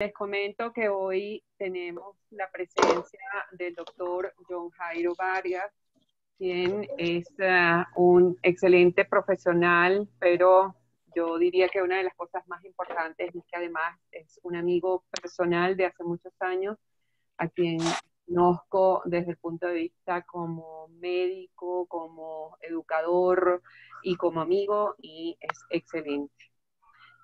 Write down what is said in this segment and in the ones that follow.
Les comento que hoy tenemos la presencia del doctor John Jairo Vargas, quien es un excelente profesional, pero yo diría que una de las cosas más importantes es que además es un amigo personal de hace muchos años, a quien conozco desde el punto de vista como médico, como educador y como amigo, y es excelente.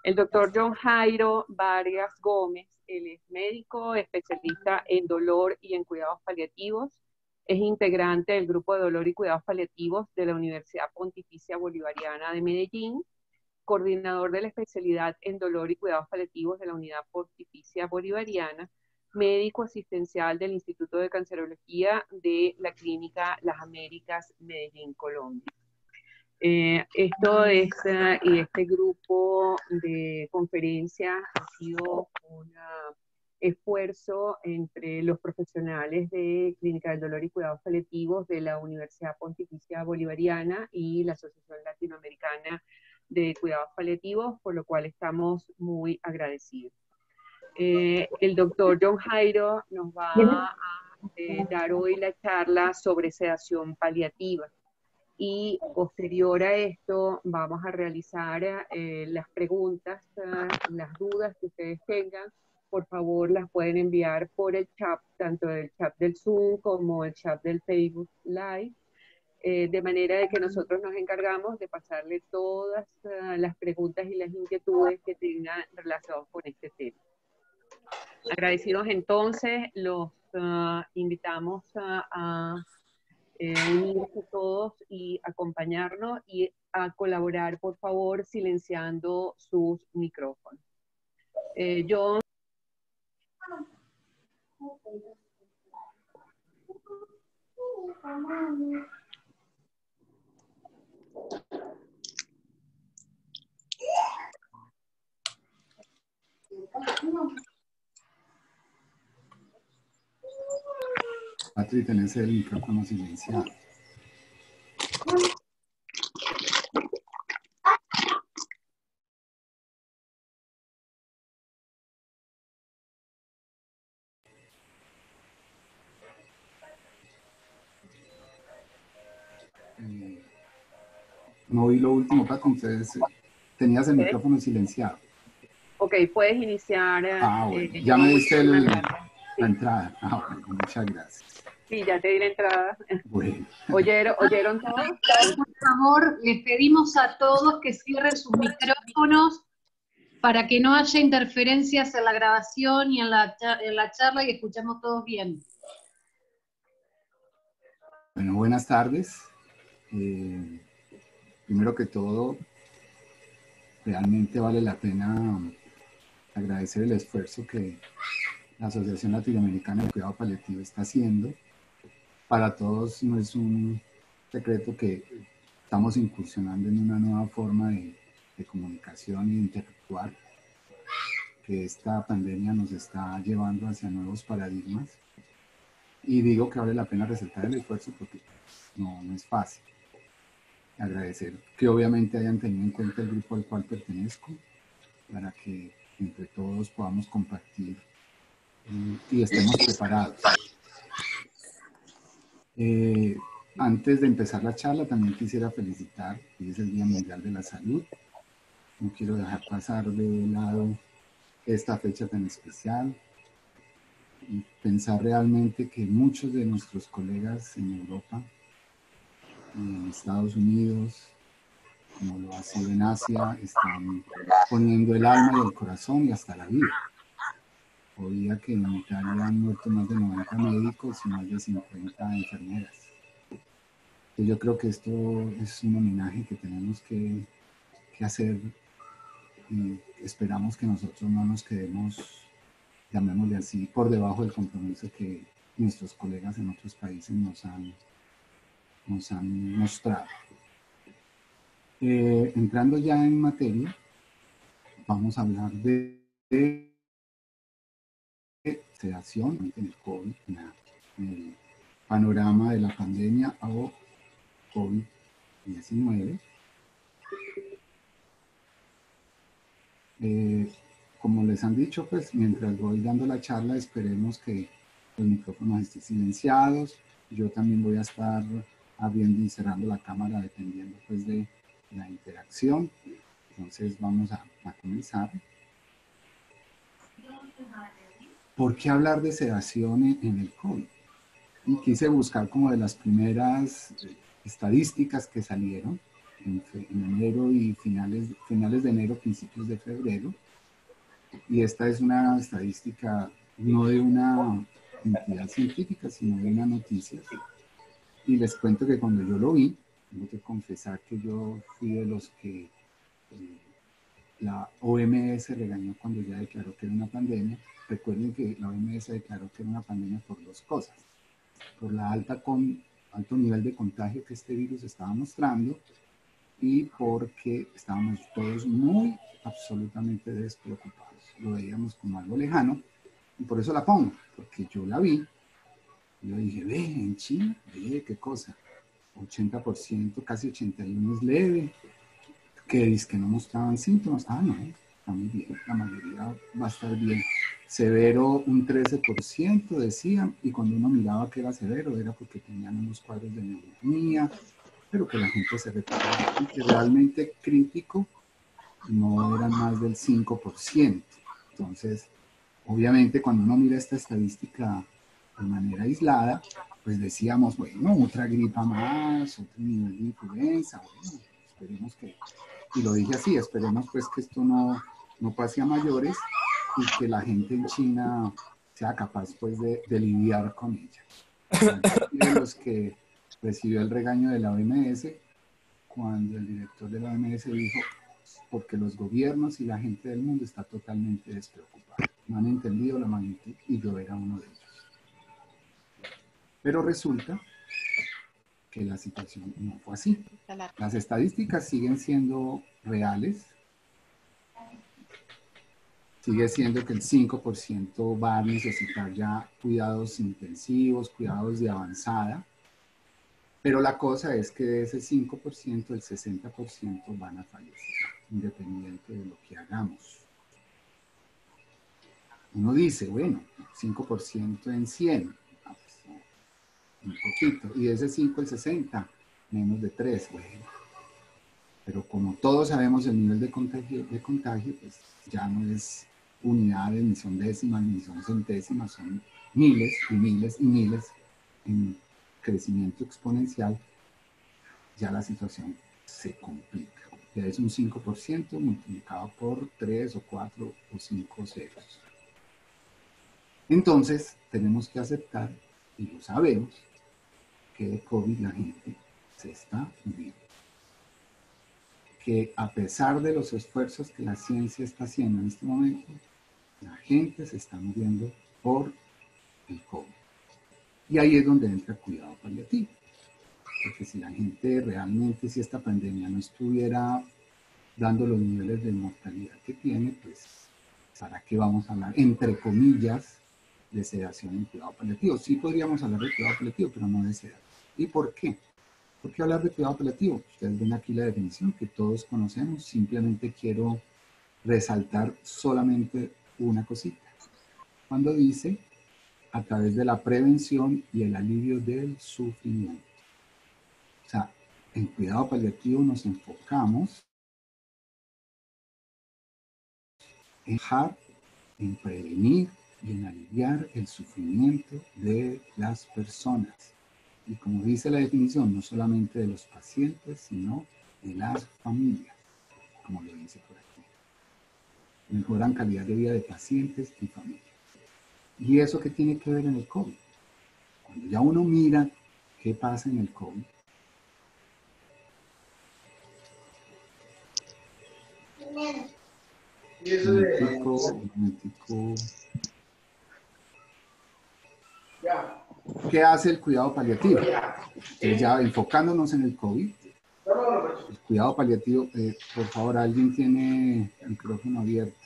El doctor John Jairo Vargas Gómez, él es médico, especialista en dolor y en cuidados paliativos, es integrante del grupo de dolor y cuidados paliativos de la Universidad Pontificia Bolivariana de Medellín, coordinador de la especialidad en dolor y cuidados paliativos de la Unidad Pontificia Bolivariana, médico asistencial del Instituto de Cancerología de la Clínica Las Américas, Medellín, Colombia. Esto es, y este grupo de conferencias ha sido un esfuerzo entre los profesionales de Clínica del Dolor y Cuidados Paliativos de la Universidad Pontificia Bolivariana y la Asociación Latinoamericana de Cuidados Paliativos, por lo cual estamos muy agradecidos. El doctor John Jairo nos va a dar hoy la charla sobre sedación paliativa. Y posterior a esto vamos a realizar las preguntas, las dudas que ustedes tengan. Por favor, las pueden enviar por el chat, tanto el chat del Zoom como el chat del Facebook Live, de manera de que nosotros nos encargamos de pasarle todas las preguntas y las inquietudes que tengan relacionadas con este tema. Agradecidos entonces, los invitamos a unirse todos y acompañarnos y a colaborar, por favor, silenciando sus micrófonos. John. Patri, tenés el micrófono silenciado. No oí lo último, Patri, entonces tenías el micrófono silenciado. Ok, puedes iniciar. Bueno, ya me diste la entrada. Bueno, muchas gracias. Sí, ya te di la entrada. Bueno. ¿Oyeron todos? Por favor, les pedimos a todos que cierren sus micrófonos para que no haya interferencias en la grabación y en la charla y escuchemos todos bien. Bueno, buenas tardes. Primero que todo, realmente vale la pena agradecer el esfuerzo que la Asociación Latinoamericana de Cuidado Paliativo está haciendo. Para todos no es un secreto que estamos incursionando en una nueva forma de comunicación e interactuar, que esta pandemia nos está llevando hacia nuevos paradigmas. Y digo que vale la pena resaltar el esfuerzo porque no es fácil. Agradecer que obviamente hayan tenido en cuenta el grupo al cual pertenezco, para que entre todos podamos compartir y estemos preparados. Antes de empezar la charla, también quisiera felicitar, hoy es el Día Mundial de la Salud. No quiero dejar pasar de lado esta fecha tan especial y pensar realmente que muchos de nuestros colegas en Europa, en Estados Unidos, como lo ha sido en Asia, están poniendo el alma y el corazón y hasta la vida. Oía que en Italia han muerto más de 90 médicos y más de 50 enfermeras. Yo creo que esto es un homenaje que tenemos que hacer y esperamos que nosotros no nos quedemos, llamémosle así, por debajo del compromiso que nuestros colegas en otros países nos han mostrado. Entrando ya en materia, vamos a hablar de sedación en el COVID, en el panorama de la pandemia o COVID-19. como les han dicho, pues mientras voy dando la charla, esperemos que los micrófonos estén silenciados. Yo también voy a estar abriendo y cerrando la cámara dependiendo pues de la interacción. Entonces vamos a comenzar. ¿Por qué hablar de sedación en el COVID? Y quise buscar como de las primeras estadísticas que salieron en enero y finales de enero, principios de febrero. Y esta es una estadística no de una entidad científica, sino de una noticia. Y les cuento que cuando yo lo vi, tengo que confesar que yo fui de los que la OMS regañó cuando ya declaró que era una pandemia. Recuerden que la OMS declaró que era una pandemia por dos cosas. Por la alto nivel de contagio que este virus estaba mostrando y porque estábamos todos muy absolutamente despreocupados. Lo veíamos como algo lejano y por eso la pongo, porque yo la vi. Yo dije, ve, en China, ve, qué cosa. 80%, casi 81% es leve. Que dice que no mostraban síntomas. Ah, no, está muy bien, la mayoría va a estar bien. Severo, un 13% decían, y cuando uno miraba que era severo, era porque tenían unos cuadros de neumonía, pero que la gente se recuperaba. Y que realmente crítico no eran más del 5%. Entonces, obviamente, cuando uno mira esta estadística de manera aislada, pues decíamos, bueno, otra gripa más, otro nivel de influenza, bueno, esperemos que, y lo dije así, esperemos pues que esto no pase a mayores y que la gente en China sea capaz pues de lidiar con ella. De los que recibió el regaño de la OMS, cuando el director de la OMS dijo, porque los gobiernos y la gente del mundo está totalmente despreocupada. No han entendido la magnitud y yo era uno de ellos. Pero resulta que la situación no fue así. Las estadísticas siguen siendo reales. Sigue siendo que el 5% va a necesitar ya cuidados intensivos, cuidados de avanzada. Pero la cosa es que de ese 5%, el 60% van a fallecer, independiente de lo que hagamos. Uno dice, bueno, 5% en 100, un poquito, y de ese 5 el 60, menos de 3, bueno. Pero como todos sabemos el nivel de contagio, pues ya no es unidades, ni son décimas, ni son centésimas, son miles y miles y miles en crecimiento exponencial, ya la situación se complica. Ya es un 5% multiplicado por 3 o 4 o 5 ceros. Entonces, tenemos que aceptar, y lo sabemos, que de COVID la gente se está muriendo. Que a pesar de los esfuerzos que la ciencia está haciendo en este momento, la gente se está muriendo por el COVID. Y ahí es donde entra el cuidado paliativo. Porque si la gente realmente, si esta pandemia no estuviera dando los niveles de mortalidad que tiene, pues, ¿para qué vamos a hablar, entre comillas, de sedación en cuidado paliativo? Sí podríamos hablar de cuidado paliativo, pero no de sedación. ¿Y por qué? ¿Por qué hablar de cuidado paliativo? Ustedes ven aquí la definición que todos conocemos. Simplemente quiero resaltar solamente una cosita. Cuando dice, a través de la prevención y el alivio del sufrimiento. O sea, en cuidado paliativo nos enfocamos en prevenir y en aliviar el sufrimiento de las personas. Y como dice la definición, no solamente de los pacientes, sino de las familias, como lo dice por aquí. Mejoran calidad de vida de pacientes y familias. ¿Y eso qué tiene que ver en el COVID? Cuando ya uno mira qué pasa en el COVID, ¿qué hace el cuidado paliativo? Ya enfocándonos en el COVID, el cuidado paliativo, por favor, ¿alguien tiene el micrófono abierto?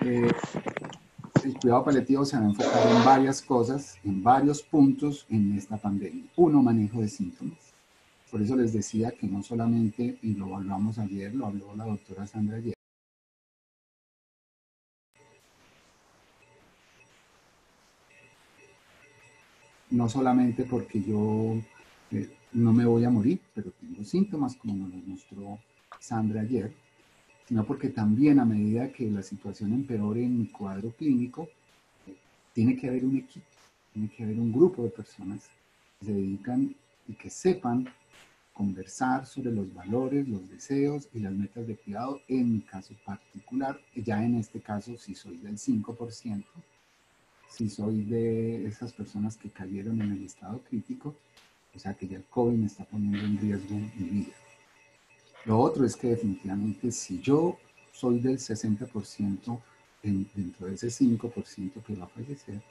El cuidado paliativo se va a enfocar en varias cosas, en varios puntos en esta pandemia. Uno, manejo de síntomas. Por eso les decía que no solamente, y lo hablamos ayer, lo habló la doctora Sandra ayer, no solamente porque yo no me voy a morir, pero tengo síntomas como nos lo mostró Sandra ayer, sino porque también a medida que la situación empeore en mi cuadro clínico, tiene que haber un equipo, tiene que haber un grupo de personas que se dedican y que sepan conversar sobre los valores, los deseos y las metas de cuidado en mi caso particular. Ya en este caso, si soy del 5%, si soy de esas personas que cayeron en el estado crítico, o sea que ya el COVID me está poniendo en riesgo mi vida. Lo otro es que definitivamente si yo soy del 60% dentro de ese 5% que va a fallecer,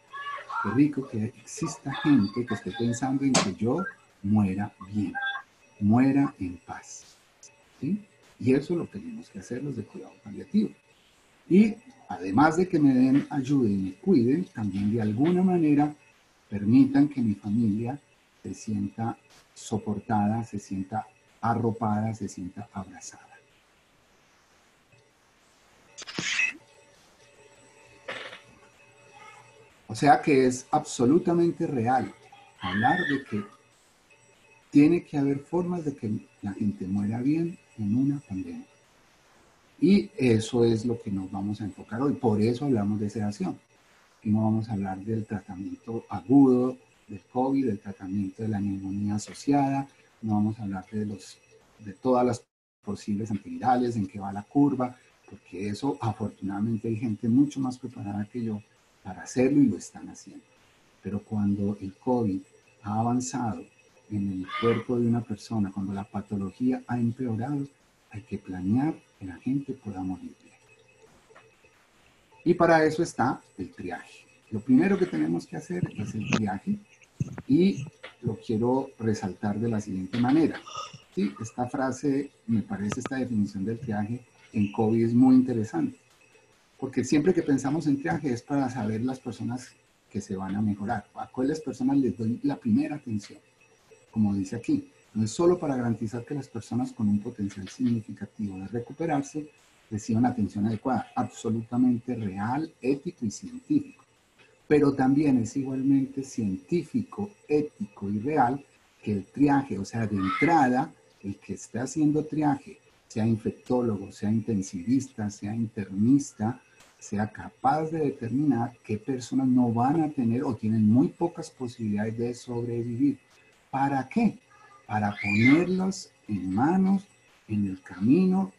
qué rico que exista gente que esté pensando en que yo muera bien, muera en paz, ¿sí? Y eso lo tenemos que hacer los de cuidado paliativo. Y además de que me den ayuda y me cuiden, también de alguna manera permitan que mi familia se sienta soportada, se sienta arropada, se sienta abrazada. O sea que es absolutamente real hablar de que tiene que haber formas de que la gente muera bien en una pandemia. Y eso es lo que nos vamos a enfocar hoy. Por eso hablamos de sedación. Y no vamos a hablar del tratamiento agudo del COVID, del tratamiento de la neumonía asociada, no vamos a hablar de todas las posibles antivirales, en qué va la curva, porque eso afortunadamente hay gente mucho más preparada que yo para hacerlo y lo están haciendo. Pero cuando el COVID ha avanzado en el cuerpo de una persona, cuando la patología ha empeorado, hay que planear que la gente pueda morir bien. Y para eso está el triaje. Lo primero que tenemos que hacer es el triaje y lo quiero resaltar de la siguiente manera. Sí, esta frase, me parece, esta definición del triaje en COVID es muy interesante, porque siempre que pensamos en triaje es para saber las personas que se van a mejorar, a cuáles personas les doy la primera atención, como dice aquí. No es solo para garantizar que las personas con un potencial significativo de recuperarse reciban atención adecuada, absolutamente real, ético y científico. Pero también es igualmente científico, ético y real que el triaje, o sea, de entrada, el que esté haciendo triaje, sea infectólogo, sea intensivista, sea internista, sea capaz de determinar qué personas no van a tener o tienen muy pocas posibilidades de sobrevivir. ¿Para qué? Para ponerlos en manos, en el camino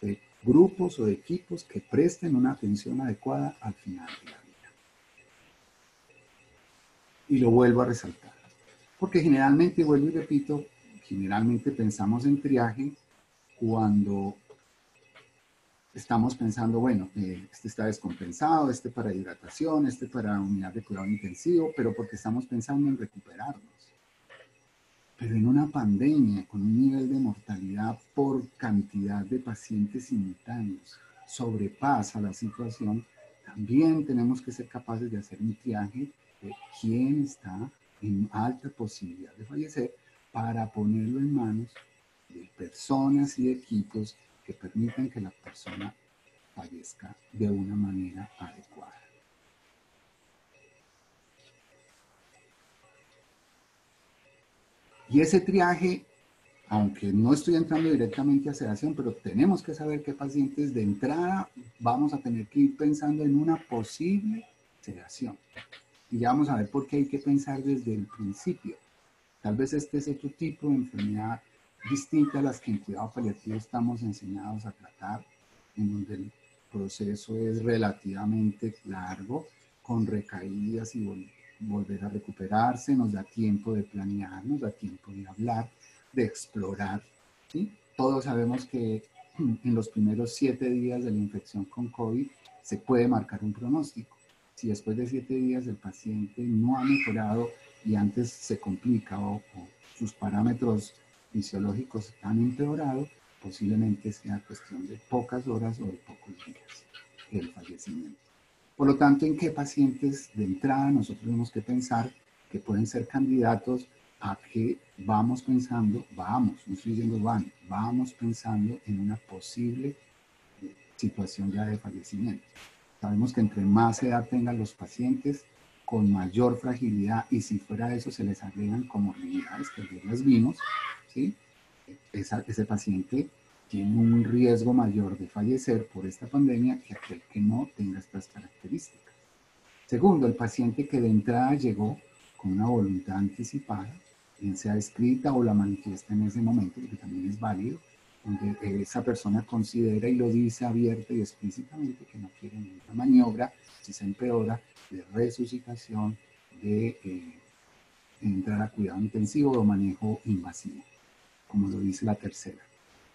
de grupos o de equipos que presten una atención adecuada al final de la vida. Y lo vuelvo a resaltar, porque generalmente, vuelvo y repito, generalmente pensamos en triaje cuando estamos pensando, bueno, este está descompensado, este para hidratación, este para unidad de cuidado intensivo, pero porque estamos pensando en recuperarnos. Pero en una pandemia con un nivel de mortalidad por cantidad de pacientes simultáneos sobrepasa la situación, también tenemos que ser capaces de hacer un triaje de quién está en alta posibilidad de fallecer para ponerlo en manos de personas y equipos que permitan que la persona fallezca de una manera adecuada. Y ese triaje, aunque no estoy entrando directamente a sedación, pero tenemos que saber qué pacientes de entrada vamos a tener que ir pensando en una posible sedación. Y ya vamos a ver por qué hay que pensar desde el principio. Tal vez este es otro tipo de enfermedad distinta a las que en cuidado paliativo estamos enseñados a tratar, en donde el proceso es relativamente largo, con recaídas y volver a recuperarse, nos da tiempo de planear, nos da tiempo de hablar, de explorar, ¿sí? Todos sabemos que en los primeros 7 días de la infección con COVID se puede marcar un pronóstico. Si después de 7 días el paciente no ha mejorado y antes se complica o sus parámetros fisiológicos han empeorado, posiblemente sea cuestión de pocas horas o de pocos días el fallecimiento. Por lo tanto, ¿en qué pacientes de entrada nosotros tenemos que pensar que pueden ser candidatos a que vamos pensando, no estoy diciendo vamos pensando en una posible situación ya de fallecimiento? Sabemos que entre más edad tengan los pacientes, con mayor fragilidad, y si fuera de eso se les agregan comorbilidades, que ayer las vimos, ¿sí? Ese paciente tiene un riesgo mayor de fallecer por esta pandemia que aquel que no tenga estas características. Segundo, el paciente que de entrada llegó con una voluntad anticipada, bien sea escrita o la manifiesta en ese momento, porque también es válido, donde esa persona considera y lo dice abierta y explícitamente que no quiere ninguna maniobra, si se empeora, de resucitación, de entrar a cuidado intensivo o manejo invasivo, como lo dice la tercera.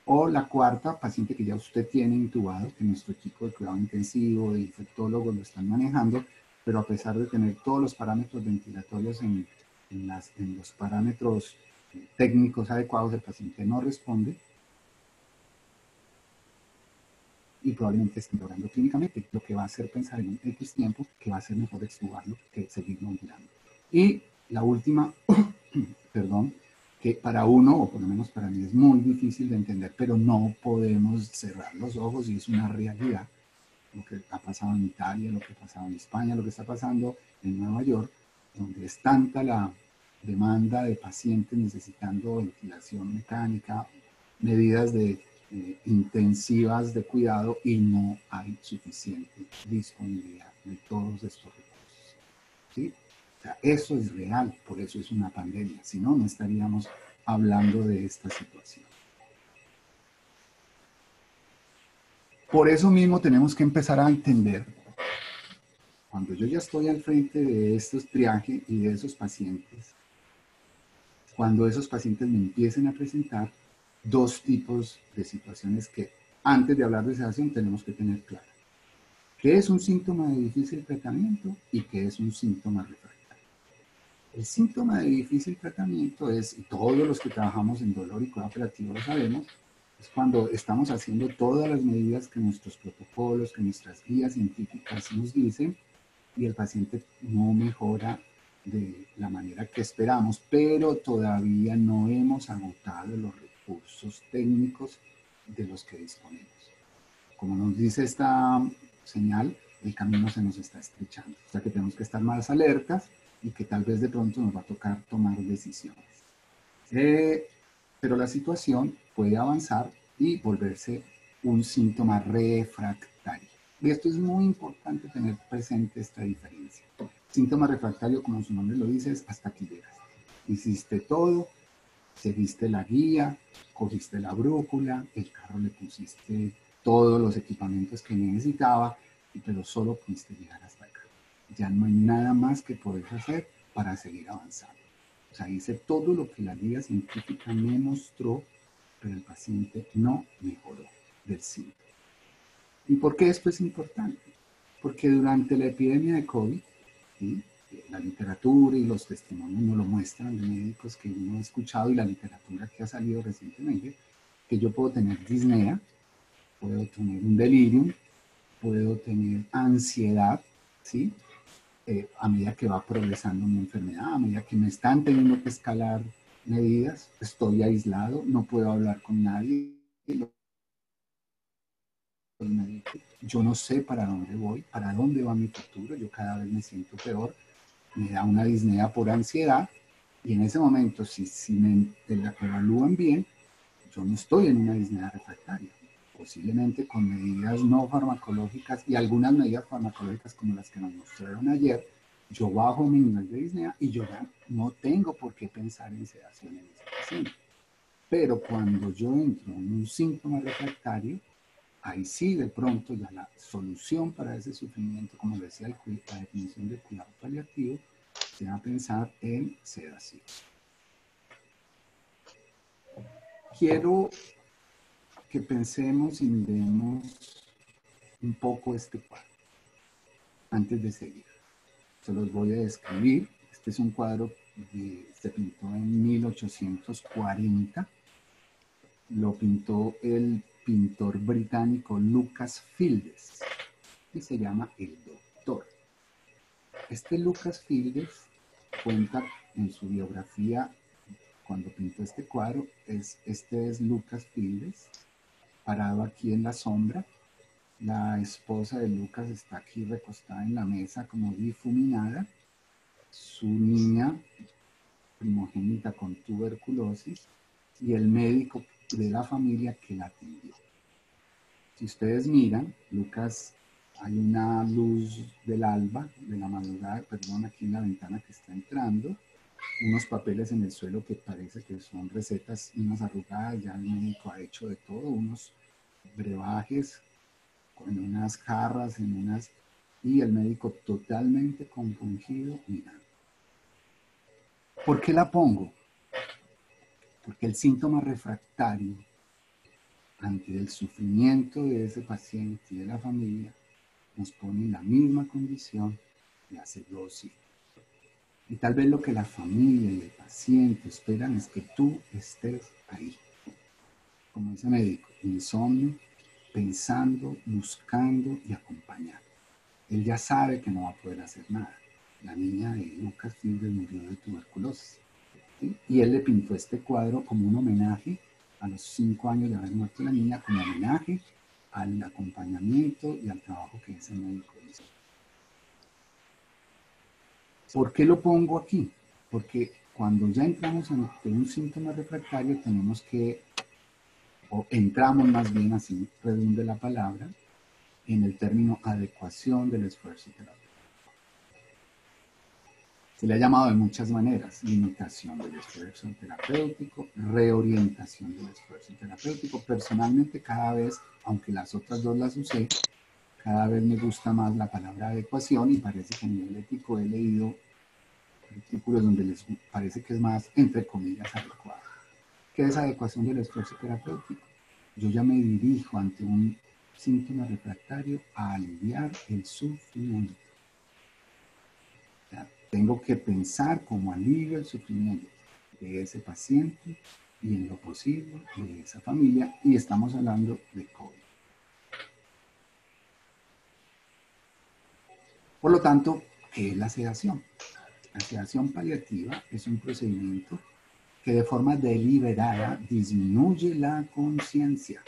O la cuarta, paciente que ya usted tiene intubado, que nuestro equipo de cuidado intensivo, de infectólogos lo están manejando, pero a pesar de tener todos los parámetros ventilatorios en los parámetros técnicos adecuados, el paciente no responde y probablemente esté empeorando clínicamente, lo que va a hacer pensar en un X tiempo que va a ser mejor extubarlo que seguirlo mirando. Y la última, perdón, que para uno, o por lo menos para mí, es muy difícil de entender, pero no podemos cerrar los ojos y es una realidad. Lo que ha pasado en Italia, lo que ha pasado en España, lo que está pasando en Nueva York, donde es tanta la demanda de pacientes necesitando ventilación mecánica, medidas intensivas de cuidado, y no hay suficiente disponibilidad de todos estos recursos, ¿sí? O sea, eso es real, por eso es una pandemia, si no, no estaríamos hablando de esta situación. Por eso mismo tenemos que empezar a entender, cuando yo ya estoy al frente de estos triajes y de esos pacientes, cuando esos pacientes me empiecen a presentar dos tipos de situaciones que antes de hablar de sedación tenemos que tener claro. ¿Qué es un síntoma de difícil tratamiento y qué es un síntoma refractario? El síntoma de difícil tratamiento es, y todos los que trabajamos en dolor y cuidado operativo lo sabemos, es cuando estamos haciendo todas las medidas que nuestros protocolos, que nuestras guías científicas nos dicen, y el paciente no mejora de la manera que esperamos, pero todavía no hemos agotado los recursos técnicos de los que disponemos. Como nos dice esta señal, el camino se nos está estrechando, o sea que tenemos que estar más alertas y que tal vez de pronto nos va a tocar tomar decisiones. Pero la situación puede avanzar y volverse un síntoma refractario. Y esto es muy importante tener presente esta diferencia. Síntoma refractario, como su nombre lo dice, es hasta aquí llegas. Hiciste todo, seguiste la guía, cogiste la brújula, el carro le pusiste todos los equipamientos que necesitaba, pero solo pudiste llegar hasta acá. Ya no hay nada más que puedes hacer para seguir avanzando. O sea, hice todo lo que la guía científica me mostró, pero el paciente no mejoró del síntoma. ¿Y por qué esto es importante? Porque durante la epidemia de COVID, ¿sí?, la literatura y los testimonios nos lo muestran de médicos que uno ha escuchado y la literatura que ha salido recientemente, que yo puedo tener disnea, puedo tener un delirium, puedo tener ansiedad, ¿sí? A medida que va progresando mi enfermedad, a medida que me están teniendo que escalar medidas, estoy aislado, no puedo hablar con nadie, yo no sé para dónde voy, para dónde va mi futuro, yo cada vez me siento peor, me da una disnea por ansiedad, y en ese momento, si me evalúan bien, yo no estoy en una disnea refractaria, posiblemente con medidas no farmacológicas y algunas medidas farmacológicas como las que nos mostraron ayer, yo bajo mi nivel de disnea y yo ya no tengo por qué pensar en sedación en ese paciente. Pero cuando yo entro en un síntoma refractario, ahí sí de pronto ya la solución para ese sufrimiento, como decía la definición de cuidado paliativo, se va a pensar en sedación. Quiero que pensemos y miremos un poco este cuadro antes de seguir. Se los voy a describir. Este es un cuadro que se pintó en 1840. Lo pintó el pintor británico Lucas Fildes y se llama El Doctor. Este Lucas Fildes cuenta en su biografía, cuando pintó este cuadro, este es Lucas Fildes, parado aquí en la sombra. La esposa de Lucas está aquí recostada en la mesa como difuminada, su niña primogénita con tuberculosis y el médico de la familia que la atendió. Si ustedes miran, Lucas, hay una luz del alba, de la madrugada, perdón, aquí en la ventana que está entrando, unos papeles en el suelo que parece que son recetas, unas arrugadas, ya el médico ha hecho de todo, unos brebajes con unas jarras, y el médico totalmente compungido mirando. ¿Por qué la pongo? Porque el síntoma refractario ante el sufrimiento de ese paciente y de la familia nos pone en la misma condición de hace 2 siglos. Y tal vez lo que la familia y el paciente esperan es que tú estés ahí. Como dice el médico, insomnio, pensando, buscando y acompañando. Él ya sabe que no va a poder hacer nada. La niña de Lucas Fibres murió de tuberculosis. ¿Sí? Y él le pintó este cuadro como un homenaje a los 5 años de haber muerto la niña, como homenaje al acompañamiento y al trabajo que ese médico hizo. ¿Por qué lo pongo aquí? Porque cuando ya entramos ante un síntoma refractario tenemos que, o entramos más bien, así redunde la palabra, en el término adecuación del esfuerzo terapéutico. Se le ha llamado de muchas maneras: limitación del esfuerzo terapéutico, reorientación del esfuerzo terapéutico. Personalmente, cada vez, aunque las otras dos las usé, cada vez me gusta más la palabra adecuación, y parece que a nivel ético he leído artículos donde les parece que es más, entre comillas, adecuado. ¿Qué es adecuación del esfuerzo terapéutico? Yo ya me dirijo ante un síntoma refractario a aliviar el sufrimiento. Tengo que pensar cómo alivio el sufrimiento de ese paciente y en lo posible de esa familia, y estamos hablando de COVID. Por lo tanto, ¿qué es la sedación? La sedación paliativa es un procedimiento que de forma deliberada disminuye la conciencia.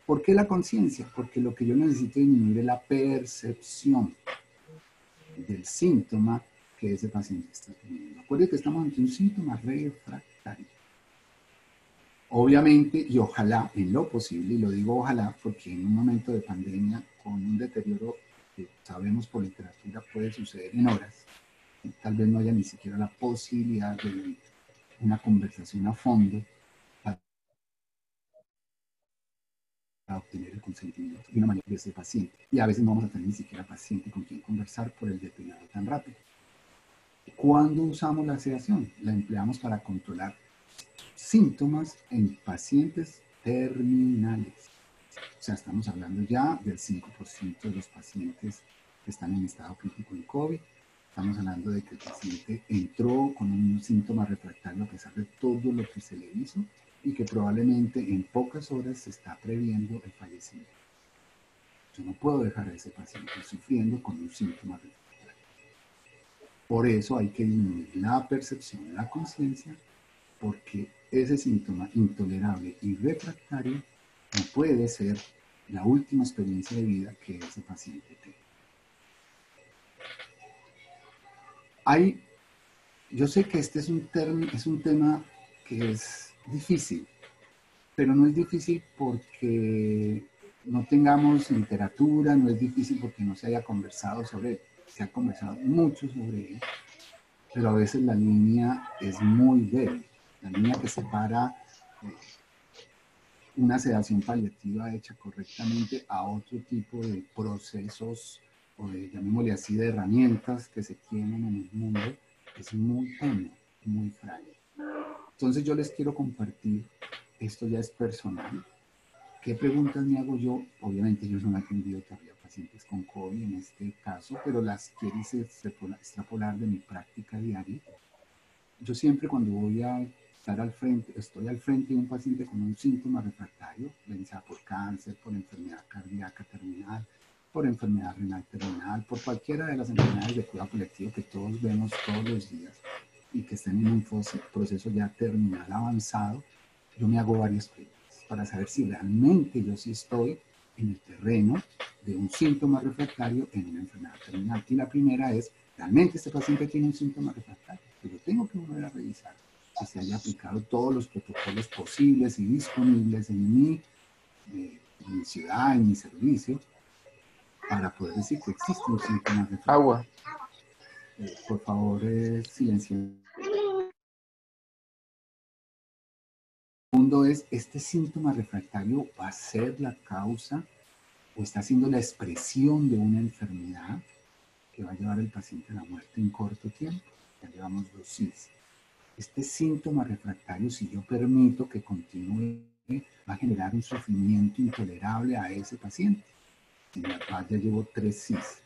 ¿Por qué la conciencia? Porque lo que yo necesito disminuir es la percepción del síntoma que ese paciente está teniendo. Recuerde que estamos ante un síntoma refractario. Obviamente, y ojalá, en lo posible, y lo digo ojalá, porque en un momento de pandemia, con un deterioro que sabemos por literatura puede suceder en horas, tal vez no haya ni siquiera la posibilidad de una conversación a fondo para obtener el consentimiento de una manera de ese paciente. Y a veces no vamos a tener ni siquiera paciente con quien conversar por el deterioro tan rápido. ¿Cuándo usamos la sedación? La empleamos para controlar síntomas en pacientes terminales. O sea, estamos hablando ya del 5% de los pacientes que están en estado crítico en COVID. Estamos hablando de que el paciente entró con un síntoma refractario a pesar de todo lo que se le hizo, y que probablemente en pocas horas se está previendo el fallecimiento. Yo no puedo dejar a ese paciente sufriendo con un síntoma refractario. Por eso hay que disminuir la percepción de la conciencia, porque ese síntoma intolerable y refractario no puede ser la última experiencia de vida que ese paciente tenga. Yo sé que este es un tema que es difícil, pero no es difícil porque no tengamos literatura, no es difícil porque no se haya conversado sobre él. Se ha conversado mucho sobre él, pero a veces la línea es muy débil. La línea que separa una sedación paliativa hecha correctamente a otro tipo de procesos, o de, llamémosle así, de herramientas que se tienen en el mundo, es muy tenue, muy frágil. Entonces yo les quiero compartir, esto ya es personal. ¿Qué preguntas me hago yo? Obviamente yo no he atendido todavía pacientes con COVID en este caso, pero las quiero extrapolar de mi práctica diaria. Yo siempre, cuando voy a estar estoy al frente de un paciente con un síntoma refractario, bien sea por cáncer, por enfermedad cardíaca terminal, por enfermedad renal terminal, por cualquiera de las enfermedades de cuidado colectivo que todos vemos todos los días y que estén en un proceso ya terminal avanzado, yo me hago varias preguntas para saber si realmente yo sí estoy en el terreno de un síntoma refractario en una enfermedad terminal. Y la primera es, ¿realmente este paciente tiene un síntoma refractario? Yo tengo que volver a revisar que se haya aplicado todos los protocolos posibles y disponibles en mi ciudad, en mi servicio, para poder decir que existe un síntoma refractario. Agua. Por favor, silencio. El segundo es, ¿este síntoma refractario va a ser la causa o está siendo la expresión de una enfermedad que va a llevar al paciente a la muerte en corto tiempo? Ya llevamos 2 sís. Este síntoma refractario, si yo permito que continúe, va a generar un sufrimiento intolerable a ese paciente. Ya llevo 3 sís.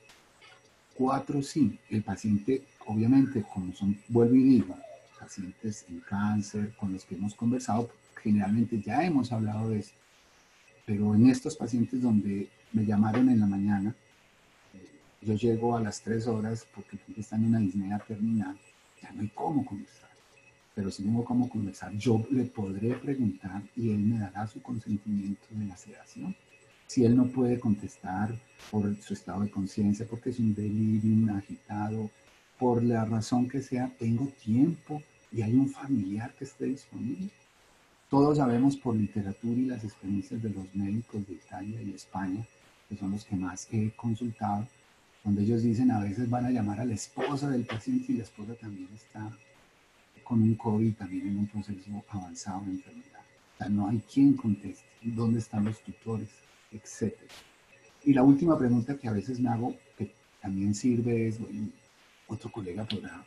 4 sí. El paciente, obviamente, como son, vuelvo y digo, pacientes en cáncer con los que hemos conversado, generalmente ya hemos hablado de eso. Pero en estos pacientes donde me llamaron en la mañana, yo llego a las 3 horas porque está en una disnea terminal, ya no hay cómo conversar. Pero si tengo cómo conversar, yo le podré preguntar y él me dará su consentimiento de la sedación. Si él no puede contestar por su estado de conciencia, porque es un delirium agitado, por la razón que sea, tengo tiempo y hay un familiar que esté disponible. Todos sabemos por literatura y las experiencias de los médicos de Italia y España, que son los que más he consultado, donde ellos dicen a veces van a llamar a la esposa del paciente y la esposa también está con un COVID, también en un proceso avanzado de enfermedad. O sea, no hay quien conteste, dónde están los tutores, etc. Y la última pregunta que a veces me hago, que también sirve, es, bueno, otro colega podrá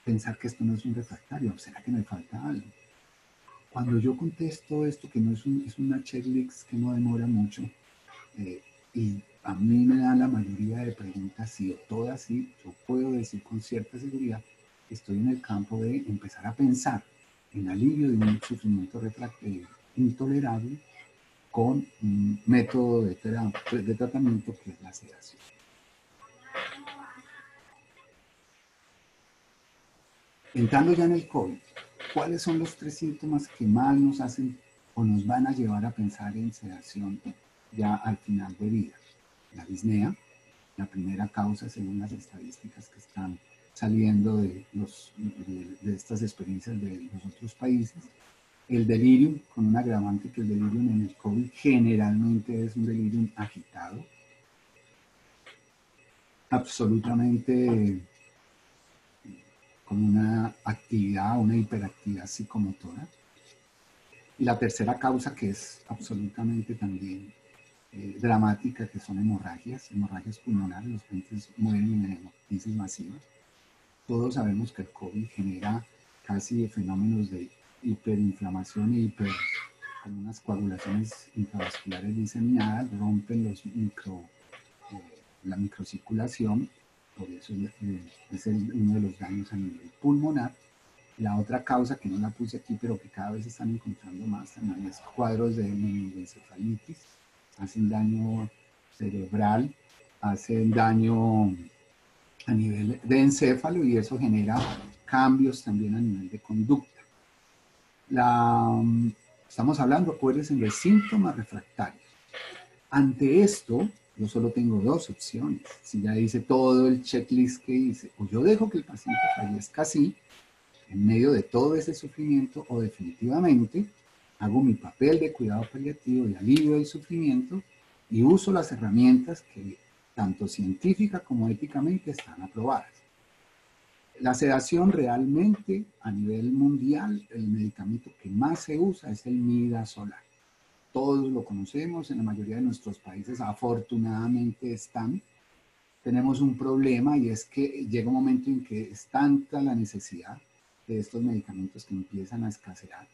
pensar que esto no es un refractario, ¿será que me falta algo? Cuando yo contesto esto, que no es, es una checklist que no demora mucho, y a mí me dan la mayoría de preguntas sí o todas sí, yo puedo decir con cierta seguridad que estoy en el campo de empezar a pensar en alivio de un sufrimiento intolerable con un método de tratamiento que es la sedación. Entrando ya en el COVID, ¿cuáles son los 3 síntomas que más nos hacen o nos van a llevar a pensar en sedación ya al final de vida? La disnea, la primera causa según las estadísticas que están saliendo de estas experiencias de los otros países. El delirium, con un agravante que el delirium en el COVID generalmente es un delirium agitado, absolutamente con una actividad, una hiperactividad psicomotora. Y la tercera causa, que es absolutamente también dramática, que son hemorragias pulmonares, los pacientes mueren en hemoptisis masivas. Todos sabemos que el COVID genera casi fenómenos de hiperinflamación y con unas coagulaciones intravasculares diseminadas, rompen la microcirculación, por eso es uno de los daños a nivel pulmonar. La otra causa que no la puse aquí, pero que cada vez se están encontrando más también, es cuadros de meningoencefalitis, hacen daño cerebral, hacen daño a nivel de encéfalo y eso genera cambios también a nivel de conducta. Estamos hablando, acuérdense, de síntomas refractarios. Ante esto, yo solo tengo 2 opciones. Si ya hice todo el checklist que hice, o yo dejo que el paciente fallezca así, en medio de todo ese sufrimiento, o definitivamente hago mi papel de cuidado paliativo, de alivio del sufrimiento, y uso las herramientas que tanto científica como éticamente están aprobadas. La sedación realmente a nivel mundial, el medicamento que más se usa es el midazolam. Todos lo conocemos, en la mayoría de nuestros países afortunadamente están. Tenemos un problema y es que llega un momento en que es tanta la necesidad de estos medicamentos que empiezan a escasear.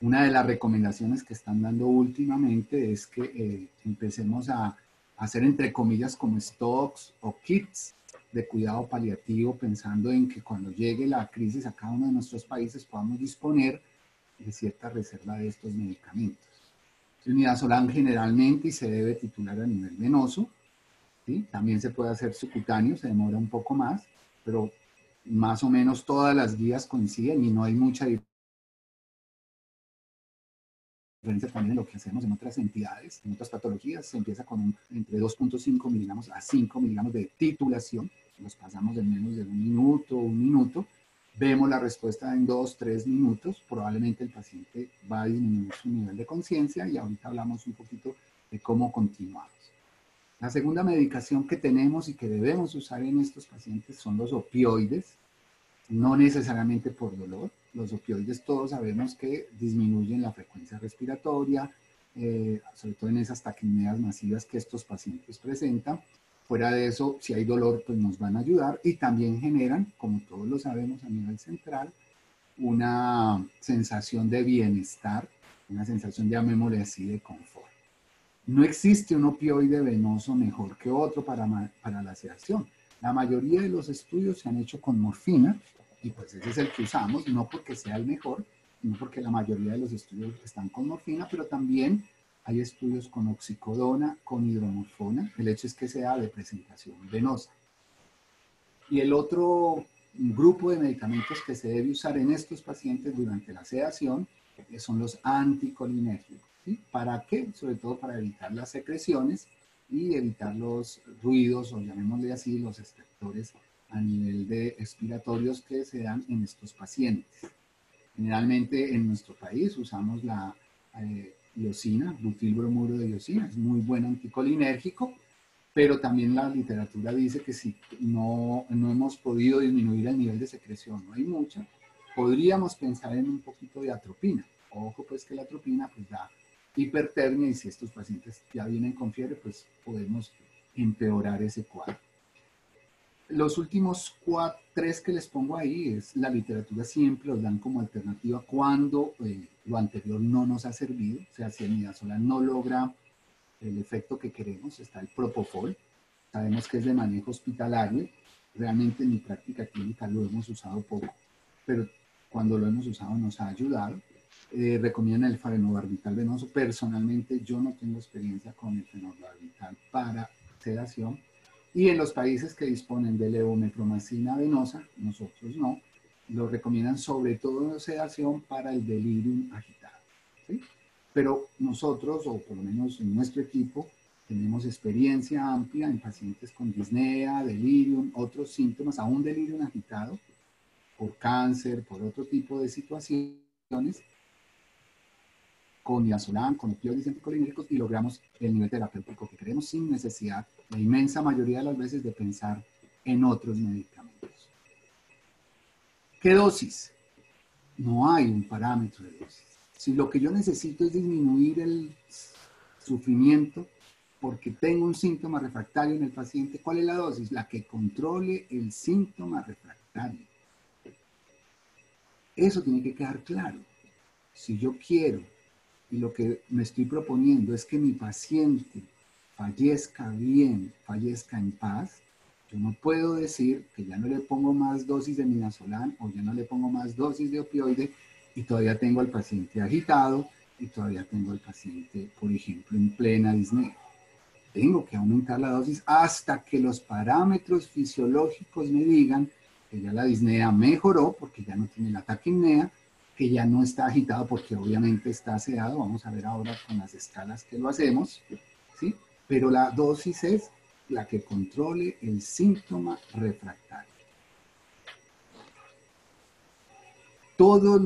Una de las recomendaciones que están dando últimamente es que empecemos a hacer entre comillas como stocks o kits de cuidado paliativo, pensando en que cuando llegue la crisis a cada uno de nuestros países podamos disponer de cierta reserva de estos medicamentos. El midazolam generalmente y se debe titular a nivel venoso, ¿sí? También se puede hacer subcutáneo, se demora un poco más, pero más o menos todas las guías coinciden y no hay mucha diferencia referencia también en lo que hacemos en otras entidades, en otras patologías. Se empieza con entre 2.5 miligramos a 5 miligramos de titulación, los pasamos en menos de un minuto, vemos la respuesta en 2-3 minutos, probablemente el paciente va a disminuir su nivel de conciencia y ahorita hablamos un poquito de cómo continuamos. La segunda medicación que tenemos y que debemos usar en estos pacientes son los opioides, no necesariamente por dolor. Los opioides todos sabemos que disminuyen la frecuencia respiratoria, sobre todo en esas taquipneas masivas que estos pacientes presentan. Fuera de eso, si hay dolor, pues nos van a ayudar y también generan, como todos lo sabemos a nivel central, una sensación de bienestar, una sensación, llamémosle así, de confort. No existe un opioide venoso mejor que otro para la sedación. La mayoría de los estudios se han hecho con morfina, y pues ese es el que usamos, no porque sea el mejor, sino porque la mayoría de los estudios están con morfina, pero también hay estudios con oxicodona, con hidromorfona. El hecho es que sea de presentación venosa. Y el otro grupo de medicamentos que se debe usar en estos pacientes durante la sedación son los anticolinérgicos. ¿Sí? ¿Para qué? Sobre todo para evitar las secreciones y evitar los ruidos, o llamémosle así, los estertores a nivel de expiratorios que se dan en estos pacientes. Generalmente en nuestro país usamos la iosina, butilbromuro de iosina, es muy buen anticolinérgico, pero también la literatura dice que si no hemos podido disminuir el nivel de secreción, no hay mucha, podríamos pensar en un poquito de atropina. Ojo pues que la atropina pues da hipertermia y si estos pacientes ya vienen con fiebre, pues podemos empeorar ese cuadro. Los últimos 3 que les pongo ahí es la literatura siempre los dan como alternativa cuando lo anterior no nos ha servido, o sea, si el midazolam no logra el efecto que queremos. Está el propofol, sabemos que es de manejo hospitalario, realmente en mi práctica clínica lo hemos usado poco, pero cuando lo hemos usado nos ha ayudado. Recomiendan el fenobarbital venoso. Personalmente yo no tengo experiencia con el fenobarbital para sedación, y en los países que disponen de levomepromacina venosa, nosotros no, lo recomiendan sobre todo en sedación para el delirium agitado, ¿sí? Pero nosotros, o por lo menos en nuestro equipo, tenemos experiencia amplia en pacientes con disnea, delirium, otros síntomas, aún delirium agitado, por cáncer, por otro tipo de situaciones, con midazolam, con opioides anticolinérgicos, y logramos el nivel terapéutico que queremos sin necesidad, la inmensa mayoría de las veces, de pensar en otros medicamentos. ¿Qué dosis? No hay un parámetro de dosis. Si lo que yo necesito es disminuir el sufrimiento porque tengo un síntoma refractario en el paciente, ¿cuál es la dosis? La que controle el síntoma refractario. Eso tiene que quedar claro. Si yo quiero y lo que me estoy proponiendo es que mi paciente fallezca bien, fallezca en paz, yo no puedo decir que ya no le pongo más dosis de midazolam o ya no le pongo más dosis de opioide y todavía tengo al paciente agitado y todavía tengo al paciente, por ejemplo, en plena disnea. Tengo que aumentar la dosis hasta que los parámetros fisiológicos me digan que ya la disnea mejoró porque ya no tiene la taquipnea, que ya no está agitado porque obviamente está sedado. Vamos a ver ahora con las escalas que lo hacemos, ¿sí? Pero la dosis es la que controle el síntoma refractario. Todos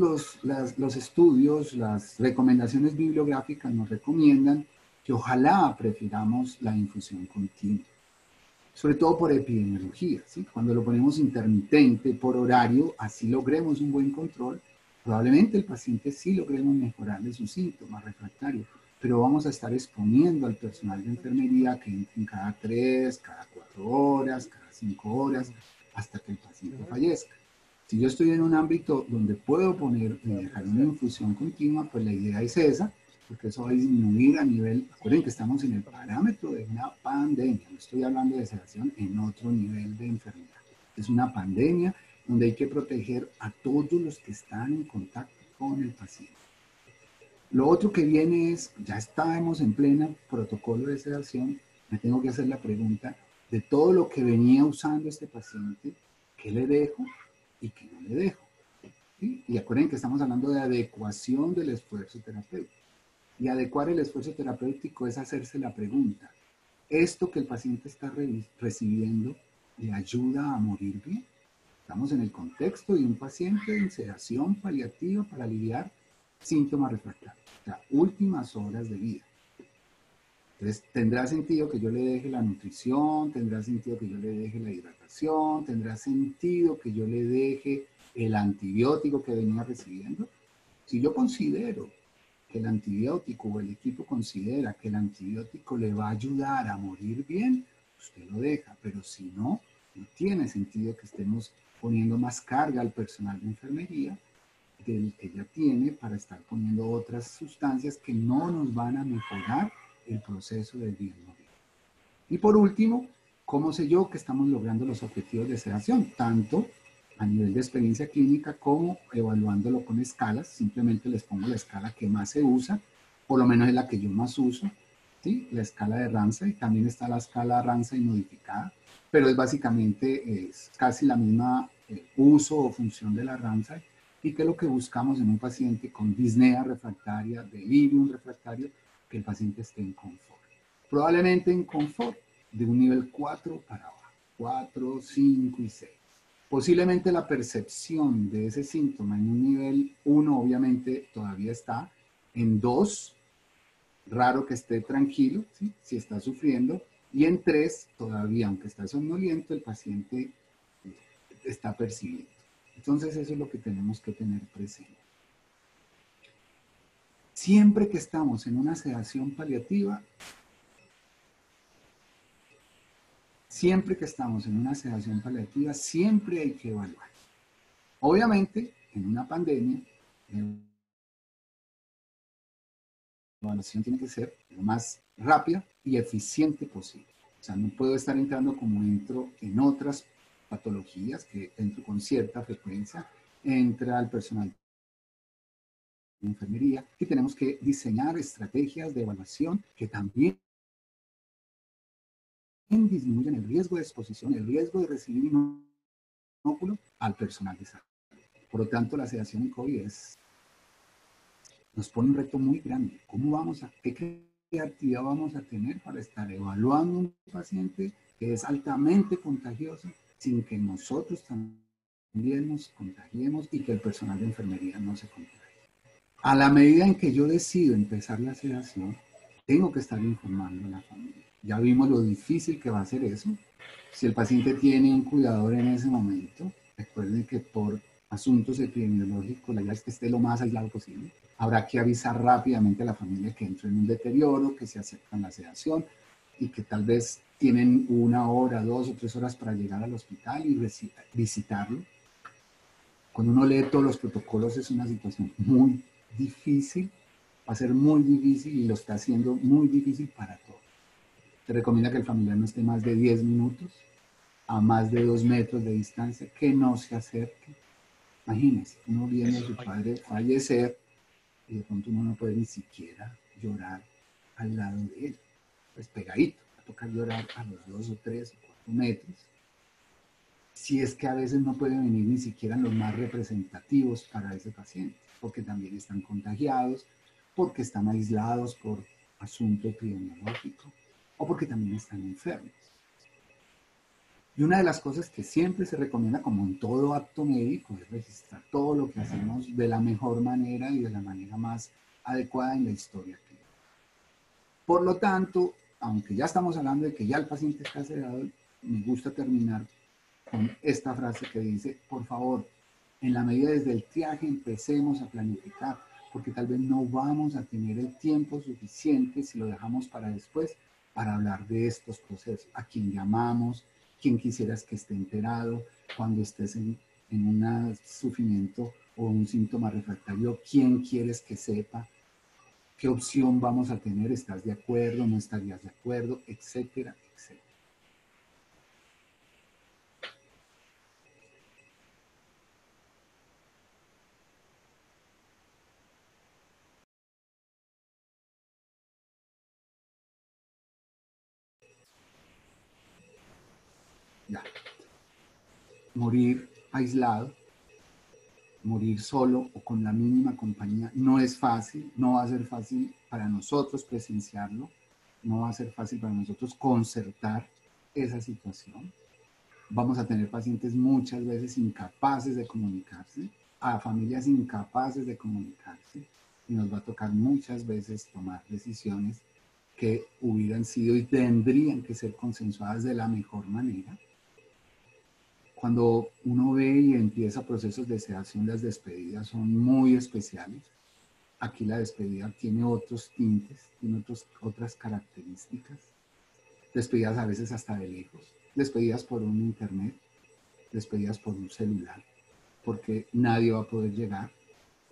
los estudios, las recomendaciones bibliográficas nos recomiendan que ojalá prefiramos la infusión continua, sobre todo por epidemiología, ¿sí? Cuando lo ponemos intermitente por horario, así logremos un buen control. Probablemente el paciente sí logremos mejorarle sus síntomas refractarios, pero vamos a estar exponiendo al personal de enfermería que entren cada 3, cada 4 horas, cada 5 horas, hasta que el paciente fallezca. Si yo estoy en un ámbito donde puedo dejar una infusión continua, pues la idea es esa, porque eso va a disminuir a nivel, recuerden que estamos en el parámetro de una pandemia, no estoy hablando de sedación en otro nivel de enfermedad. Es una pandemia donde hay que proteger a todos los que están en contacto con el paciente. Lo otro que viene es, ya estamos en pleno protocolo de sedación, me tengo que hacer la pregunta de todo lo que venía usando este paciente, ¿qué le dejo y qué no le dejo? ¿Sí? Y acuérdense que estamos hablando de adecuación del esfuerzo terapéutico. Y adecuar el esfuerzo terapéutico es hacerse la pregunta, ¿esto que el paciente está recibiendo le ayuda a morir bien? Estamos en el contexto de un paciente en sedación paliativa para aliviar síntomas refractarios, o sea, últimas horas de vida. Entonces, tendrá sentido que yo le deje la nutrición, tendrá sentido que yo le deje la hidratación, tendrá sentido que yo le deje el antibiótico que venía recibiendo. Si yo considero que el antibiótico o el equipo considera que el antibiótico le va a ayudar a morir bien, usted lo deja, pero si no, no tiene sentido que estemos poniendo más carga al personal de enfermería del que ya tiene para estar poniendo otras sustancias que no nos van a mejorar el proceso del bien morir. Y por último, ¿cómo sé yo que estamos logrando los objetivos de sedación? Tanto a nivel de experiencia clínica como evaluándolo con escalas. Simplemente les pongo la escala que más se usa, por lo menos es la que yo más uso, ¿sí? La escala de Ramsay. También está la escala Ramsay modificada, pero es básicamente casi la misma uso o función de la Ramsay, y que lo que buscamos en un paciente con disnea refractaria, delirium refractario, que el paciente esté en confort. Probablemente en confort de un nivel 4 para abajo, 4, 5 y 6. Posiblemente la percepción de ese síntoma en un nivel 1 obviamente todavía está, en 2, raro que esté tranquilo, ¿sí? Si está sufriendo, y en 3, todavía, aunque está somnoliento, el paciente está percibiendo. Entonces eso es lo que tenemos que tener presente. Siempre que estamos en una sedación paliativa, siempre hay que evaluar. Obviamente, en una pandemia, la evaluación tiene que ser lo más rápida y eficiente posible. O sea, no puedo estar entrando como entro en otras patologías, que entro con cierta frecuencia, entra el personal de enfermería, y tenemos que diseñar estrategias de evaluación que también disminuyen el riesgo de exposición, el riesgo de recibir inóculo al personal de salud. Por lo tanto, la sedación en COVID nos pone un reto muy grande. ¿Qué creatividad vamos a tener para estar evaluando un paciente que es altamente contagioso sin que nosotros también nos contagiemos y que el personal de enfermería no se contagie? A la medida en que yo decido empezar la sedación, tengo que estar informando a la familia. Ya vimos lo difícil que va a ser eso. Si el paciente tiene un cuidador en ese momento, recuerden que por asuntos epidemiológicos, la idea es que esté lo más aislado posible. Habrá que avisar rápidamente a la familia que entró en un deterioro, que se aceptan la sedación y que tal vez tienen 1 hora, 2 o 3 horas para llegar al hospital y visitarlo. Cuando uno lee todos los protocolos es una situación muy difícil, va a ser muy difícil y lo está haciendo muy difícil para todos. Se recomienda que el familiar no esté más de 10 minutos a más de 2 metros de distancia, que no se acerque. Imagínense, uno viendo a su padre fallecer y de pronto uno no puede ni siquiera llorar al lado de él, pues pegadito, va a tocar llorar a los 2 o 3 o 4 metros. Si es que a veces no pueden venir ni siquiera los más representativos para ese paciente, porque también están contagiados, porque están aislados por asunto epidemiológico o porque también están enfermos. Y una de las cosas que siempre se recomienda, como en todo acto médico, es registrar todo lo que hacemos de la mejor manera y de la manera más adecuada en la historia clínica. Por lo tanto, aunque ya estamos hablando de que ya el paciente está sedado, me gusta terminar con esta frase que dice, por favor, en la medida desde el triaje empecemos a planificar, porque tal vez no vamos a tener el tiempo suficiente si lo dejamos para después para hablar de estos procesos. A quién llamamos, quién quisieras que esté enterado, cuando estés en un sufrimiento o un síntoma refractario, quién quieres que sepa, qué opción vamos a tener, estás de acuerdo, no estarías de acuerdo, etcétera, etcétera. Ya. Morir aislado, morir solo o con la mínima compañía no es fácil, no va a ser fácil para nosotros presenciarlo, no va a ser fácil para nosotros concertar esa situación. Vamos a tener pacientes muchas veces incapaces de comunicarse, a familias incapaces de comunicarse, y nos va a tocar muchas veces tomar decisiones que hubieran sido y tendrían que ser consensuadas de la mejor manera. Cuando uno ve y empieza procesos de sedación, las despedidas son muy especiales. Aquí la despedida tiene otros tintes, tiene otras características. Despedidas a veces hasta de lejos, despedidas por un internet, despedidas por un celular, porque nadie va a poder llegar,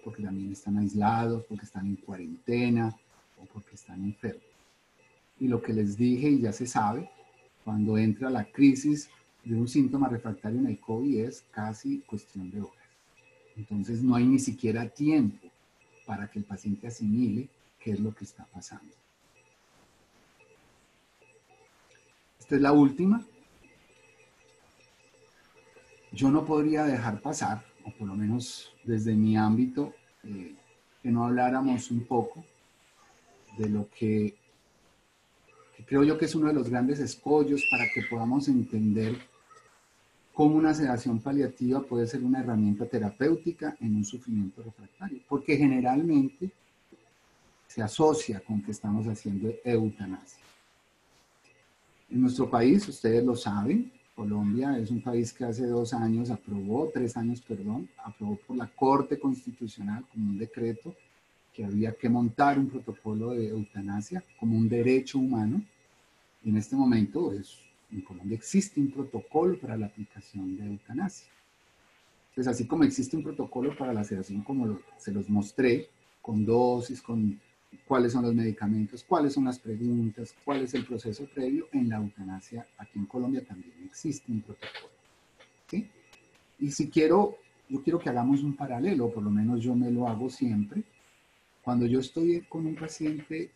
porque también están aislados, porque están en cuarentena o porque están enfermos. Y lo que les dije, y ya se sabe, cuando entra la crisis de un síntoma refractario en el COVID es casi cuestión de horas. Entonces no hay ni siquiera tiempo para que el paciente asimile qué es lo que está pasando. Esta es la última. Yo no podría dejar pasar, o por lo menos desde mi ámbito, que no habláramos un poco de lo que creo yo que es uno de los grandes escollos para que podamos entender cómo una sedación paliativa puede ser una herramienta terapéutica en un sufrimiento refractario, porque generalmente se asocia con que estamos haciendo eutanasia. En nuestro país, ustedes lo saben, Colombia es un país que hace 2 años aprobó, 3 años, perdón, aprobó por la Corte Constitucional como un decreto que había que montar un protocolo de eutanasia como un derecho humano. Y en este momento, en Colombia existe un protocolo para la aplicación de eutanasia. Entonces, así como existe un protocolo para la sedación, como se los mostré, con dosis, con cuáles son los medicamentos, cuáles son las preguntas, cuál es el proceso previo, en la eutanasia aquí en Colombia también existe un protocolo. ¿Sí? Y yo quiero que hagamos un paralelo, por lo menos yo me lo hago siempre. Cuando yo estoy con un paciente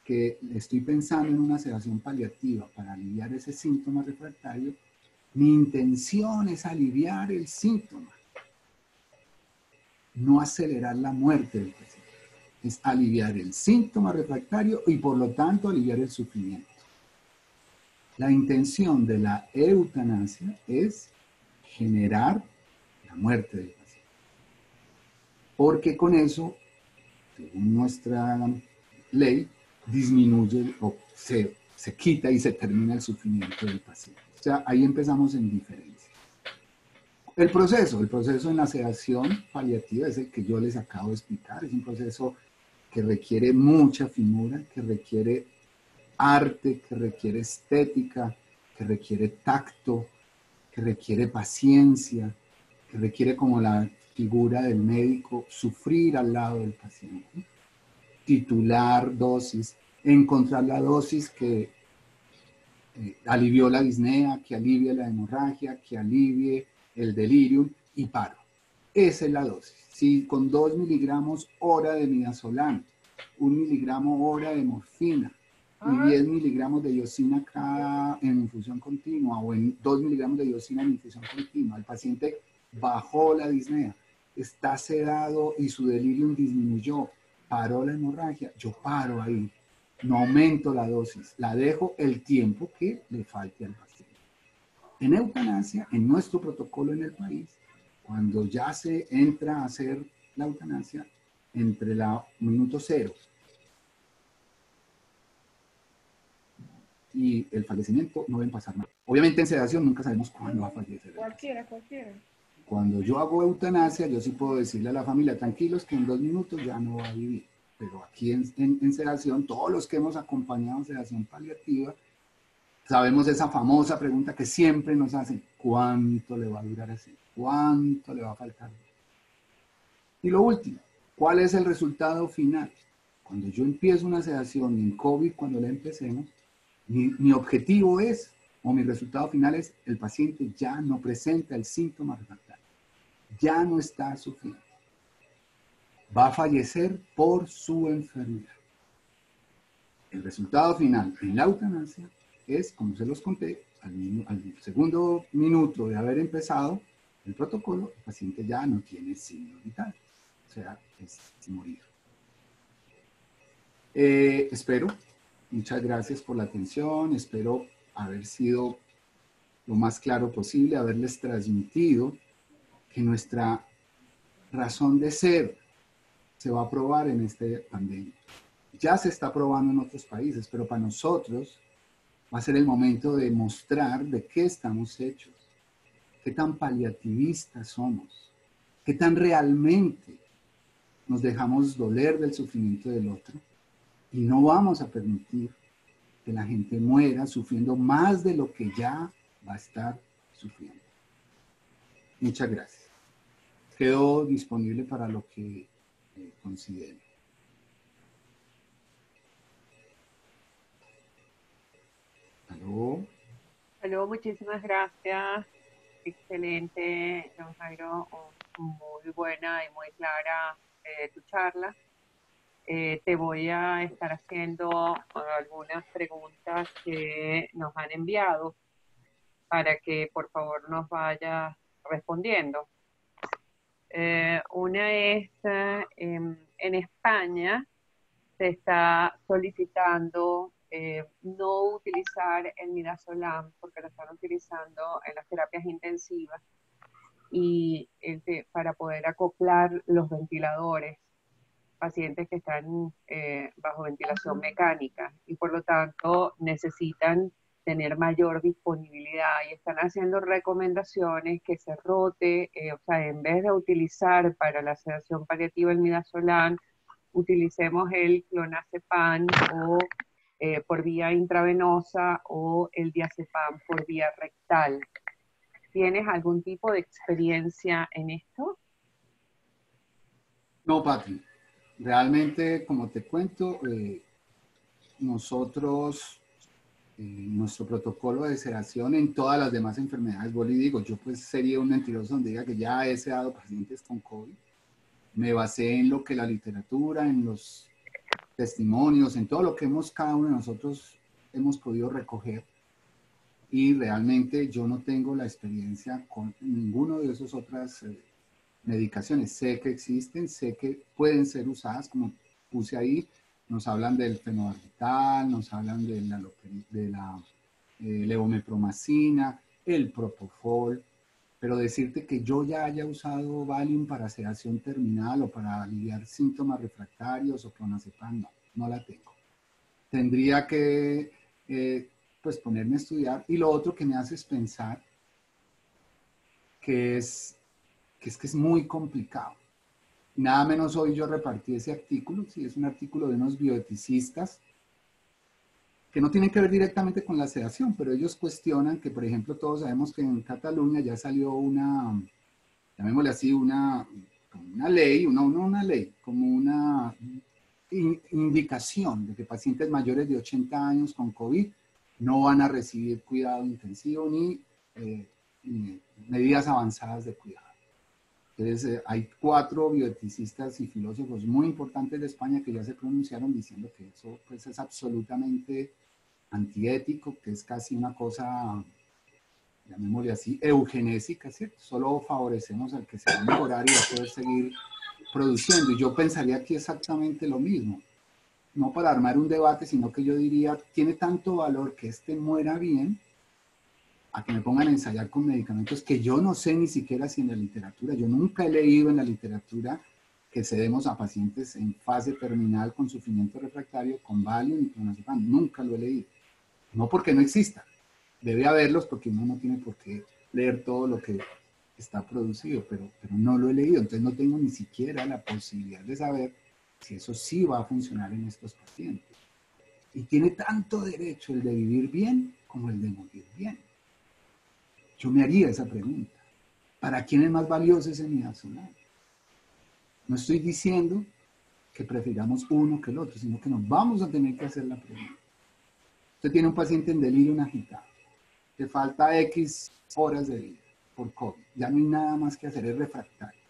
que estoy pensando en una sedación paliativa para aliviar ese síntoma refractario, mi intención es aliviar el síntoma, no acelerar la muerte del paciente. Es aliviar el síntoma refractario y por lo tanto aliviar el sufrimiento. La intención de la eutanasia es generar la muerte del paciente. Porque con eso, según nuestra ley, disminuye o se quita y se termina el sufrimiento del paciente. O sea, ahí empezamos en diferencia. El proceso en la sedación paliativa es el que yo les acabo de explicar. Es un proceso que requiere mucha finura, que requiere arte, que requiere estética, que requiere tacto, que requiere paciencia, que requiere, como la figura del médico, sufrir al lado del paciente, titular dosis, encontrar la dosis que alivió la disnea, que alivie la hemorragia, que alivie el delirium y paro. Esa es la dosis. Si con 2 miligramos hora de midazolam, 1 miligramo hora de morfina y 10 miligramos de iosina en infusión continua o en 2 miligramos de iosina en infusión continua, el paciente bajó la disnea, está sedado y su delirium disminuyó, paró la hemorragia, yo paro ahí, no aumento la dosis, la dejo el tiempo que le falte al paciente. En eutanasia, en nuestro protocolo en el país, cuando ya se entra a hacer la eutanasia, entre el minuto 0 y el fallecimiento no deben pasar nada. Obviamente en sedación nunca sabemos cuándo va a fallecer. Cualquiera. Cuando yo hago eutanasia, yo sí puedo decirle a la familia, tranquilos que en 2 minutos ya no va a vivir. Pero aquí en sedación, todos los que hemos acompañado en sedación paliativa, sabemos esa famosa pregunta que siempre nos hacen, ¿cuánto le va a durar así? ¿Cuánto le va a faltar? Y lo último, ¿cuál es el resultado final? Cuando yo empiezo una sedación y en COVID, cuando la empecemos, mi objetivo es, o mi resultado final es, el paciente ya no presenta el síntoma refractario, ya no está sufriendo, va a fallecer por su enfermedad. El resultado final en la eutanasia es, como se los conté, al segundo minuto de haber empezado el protocolo, el paciente ya no tiene signos vitales, o sea, es morir. Espero, muchas gracias por la atención, espero haber sido lo más claro posible, haberles transmitido que nuestra razón de ser se va a probar en esta pandemia. Ya se está probando en otros países, pero para nosotros va a ser el momento de mostrar de qué estamos hechos, qué tan paliativistas somos, qué tan realmente nos dejamos doler del sufrimiento del otro y no vamos a permitir que la gente muera sufriendo más de lo que ya va a estar sufriendo. Muchas gracias. Quedo disponible para lo que considere. ¿Aló? Aló, muchísimas gracias. Excelente, John Jairo. Muy buena y muy clara tu charla. Te voy a estar haciendo algunas preguntas que nos han enviado para que por favor nos vayas respondiendo. Una es, en España se está solicitando no utilizar el midazolam porque lo están utilizando en las terapias intensivas y para poder acoplar los ventiladores, pacientes que están bajo ventilación mecánica y por lo tanto necesitan tener mayor disponibilidad y están haciendo recomendaciones que se rote, o sea, en vez de utilizar para la sedación paliativa el midazolam, utilicemos el clonazepam o por vía intravenosa o el diazepam por vía rectal. ¿Tienes algún tipo de experiencia en esto? No, Patri. Realmente, como te cuento, nosotros, nuestro protocolo de sedación en todas las demás enfermedades, vuelvo y digo, yo pues sería un mentiroso donde diga que ya he sedado pacientes con COVID. Me basé en lo que la literatura, en los testimonios, en todo lo que cada uno de nosotros hemos podido recoger. Y realmente yo no tengo la experiencia con ninguno de esas otras medicaciones. Sé que existen, sé que pueden ser usadas, como puse ahí, nos hablan del fenobarbital, nos hablan de la levomepromacina, el propofol, pero decirte que yo ya haya usado Valium para sedación terminal o para aliviar síntomas refractarios o clonazepam, no, no la tengo. Tendría que pues ponerme a estudiar. Y lo otro que me hace es pensar que es muy complicado. Nada menos hoy yo repartí ese artículo, sí, es un artículo de unos bioeticistas que no tienen que ver directamente con la sedación, pero ellos cuestionan que, por ejemplo, todos sabemos que en Cataluña ya salió una, llamémosle así, una ley, no una ley, como una indicación de que pacientes mayores de 80 años con COVID no van a recibir cuidado intensivo ni medidas avanzadas de cuidado. Entonces, hay 4 bioeticistas y filósofos muy importantes de España que ya se pronunciaron diciendo que eso pues, es absolutamente antiético, que es casi una cosa, llamémosle así, eugenésica, ¿cierto? Solo favorecemos al que se va a mejorar y va a poder seguir produciendo. Y yo pensaría aquí exactamente lo mismo. No para armar un debate, sino que yo diría, tiene tanto valor que este muera bien, a que me pongan a ensayar con medicamentos que yo no sé ni siquiera si en la literatura, yo nunca he leído en la literatura que cedemos a pacientes en fase terminal con sufrimiento refractario con Valium y clonazepam, nunca lo he leído. No porque no exista, debe haberlos porque uno no tiene por qué leer todo lo que está producido, pero no lo he leído, entonces no tengo ni siquiera la posibilidad de saber si eso sí va a funcionar en estos pacientes. Y tiene tanto derecho el de vivir bien como el de morir bien. Yo me haría esa pregunta. ¿Para quién es más valioso ese midazolam? No estoy diciendo que prefiramos uno que el otro, sino que nos vamos a tener que hacer la pregunta. Usted tiene un paciente en delirio agitado, le falta X horas de vida por COVID, ya no hay nada más que hacer, es refractario.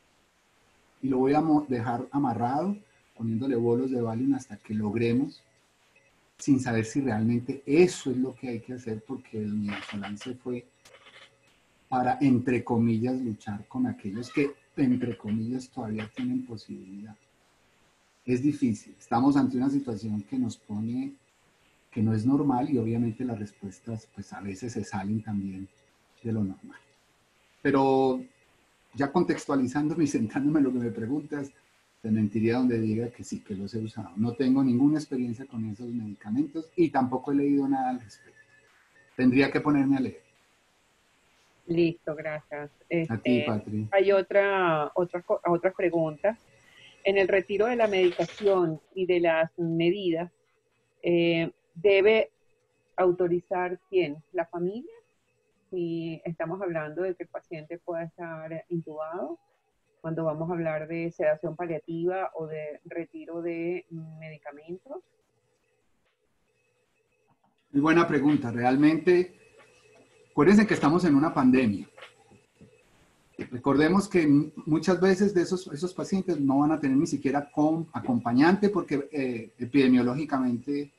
Y lo voy a dejar amarrado, poniéndole bolos de Valium hasta que logremos, sin saber si realmente eso es lo que hay que hacer, porque el midazolam se fue para, entre comillas, luchar con aquellos que, entre comillas, todavía tienen posibilidad. Es difícil. Estamos ante una situación que nos pone, que no es normal y obviamente las respuestas pues a veces se salen también de lo normal. Pero ya contextualizándome y centrándome en lo que me preguntas, te mentiría donde diga que sí, que los he usado. No tengo ninguna experiencia con esos medicamentos y tampoco he leído nada al respecto. Tendría que ponerme a leer. Listo, gracias. A ti, Patri. Hay otras preguntas. En el retiro de la medicación y de las medidas, ¿debe autorizar quién? ¿La familia? Si estamos hablando de que el paciente pueda estar intubado, cuando vamos a hablar de sedación paliativa o de retiro de medicamentos. Muy buena pregunta. Realmente, acuérdense que estamos en una pandemia. Recordemos que muchas veces de esos pacientes no van a tener ni siquiera acompañante porque epidemiológicamente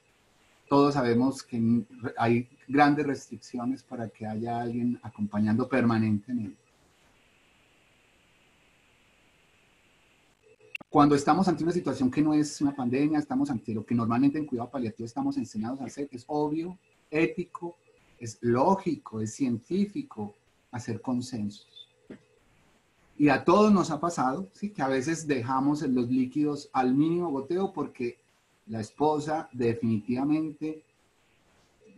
todos sabemos que hay grandes restricciones para que haya alguien acompañando permanentemente. Cuando estamos ante una situación que no es una pandemia, estamos ante lo que normalmente en cuidado paliativo estamos enseñados a hacer, es obvio, ético, es lógico, es científico hacer consensos. Y a todos nos ha pasado, ¿sí?, que a veces dejamos los líquidos al mínimo goteo porque la esposa definitivamente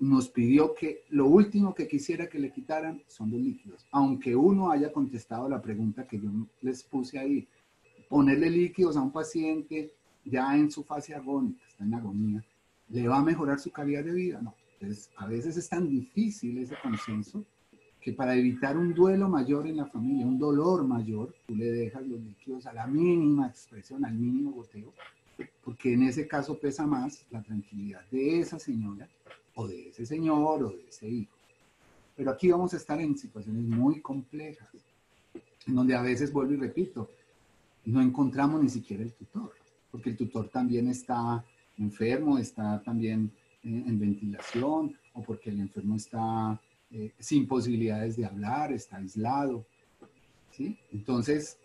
nos pidió que lo último que quisiera que le quitaran son los líquidos. Aunque uno haya contestado la pregunta que yo les puse ahí, ponerle líquidos a un paciente ya en su fase agónica, está en agonía, ¿le va a mejorar su calidad de vida? No. Entonces, a veces es tan difícil ese consenso que para evitar un duelo mayor en la familia, un dolor mayor, tú le dejas los líquidos a la mínima expresión, al mínimo goteo, porque en ese caso pesa más la tranquilidad de esa señora, o de ese señor, o de ese hijo. Pero aquí vamos a estar en situaciones muy complejas, en donde a veces, vuelvo y repito, no encontramos ni siquiera el tutor, porque el tutor también está enfermo, está también en ventilación, o porque el enfermo está sin posibilidades de hablar, está aislado, ¿sí? Entonces,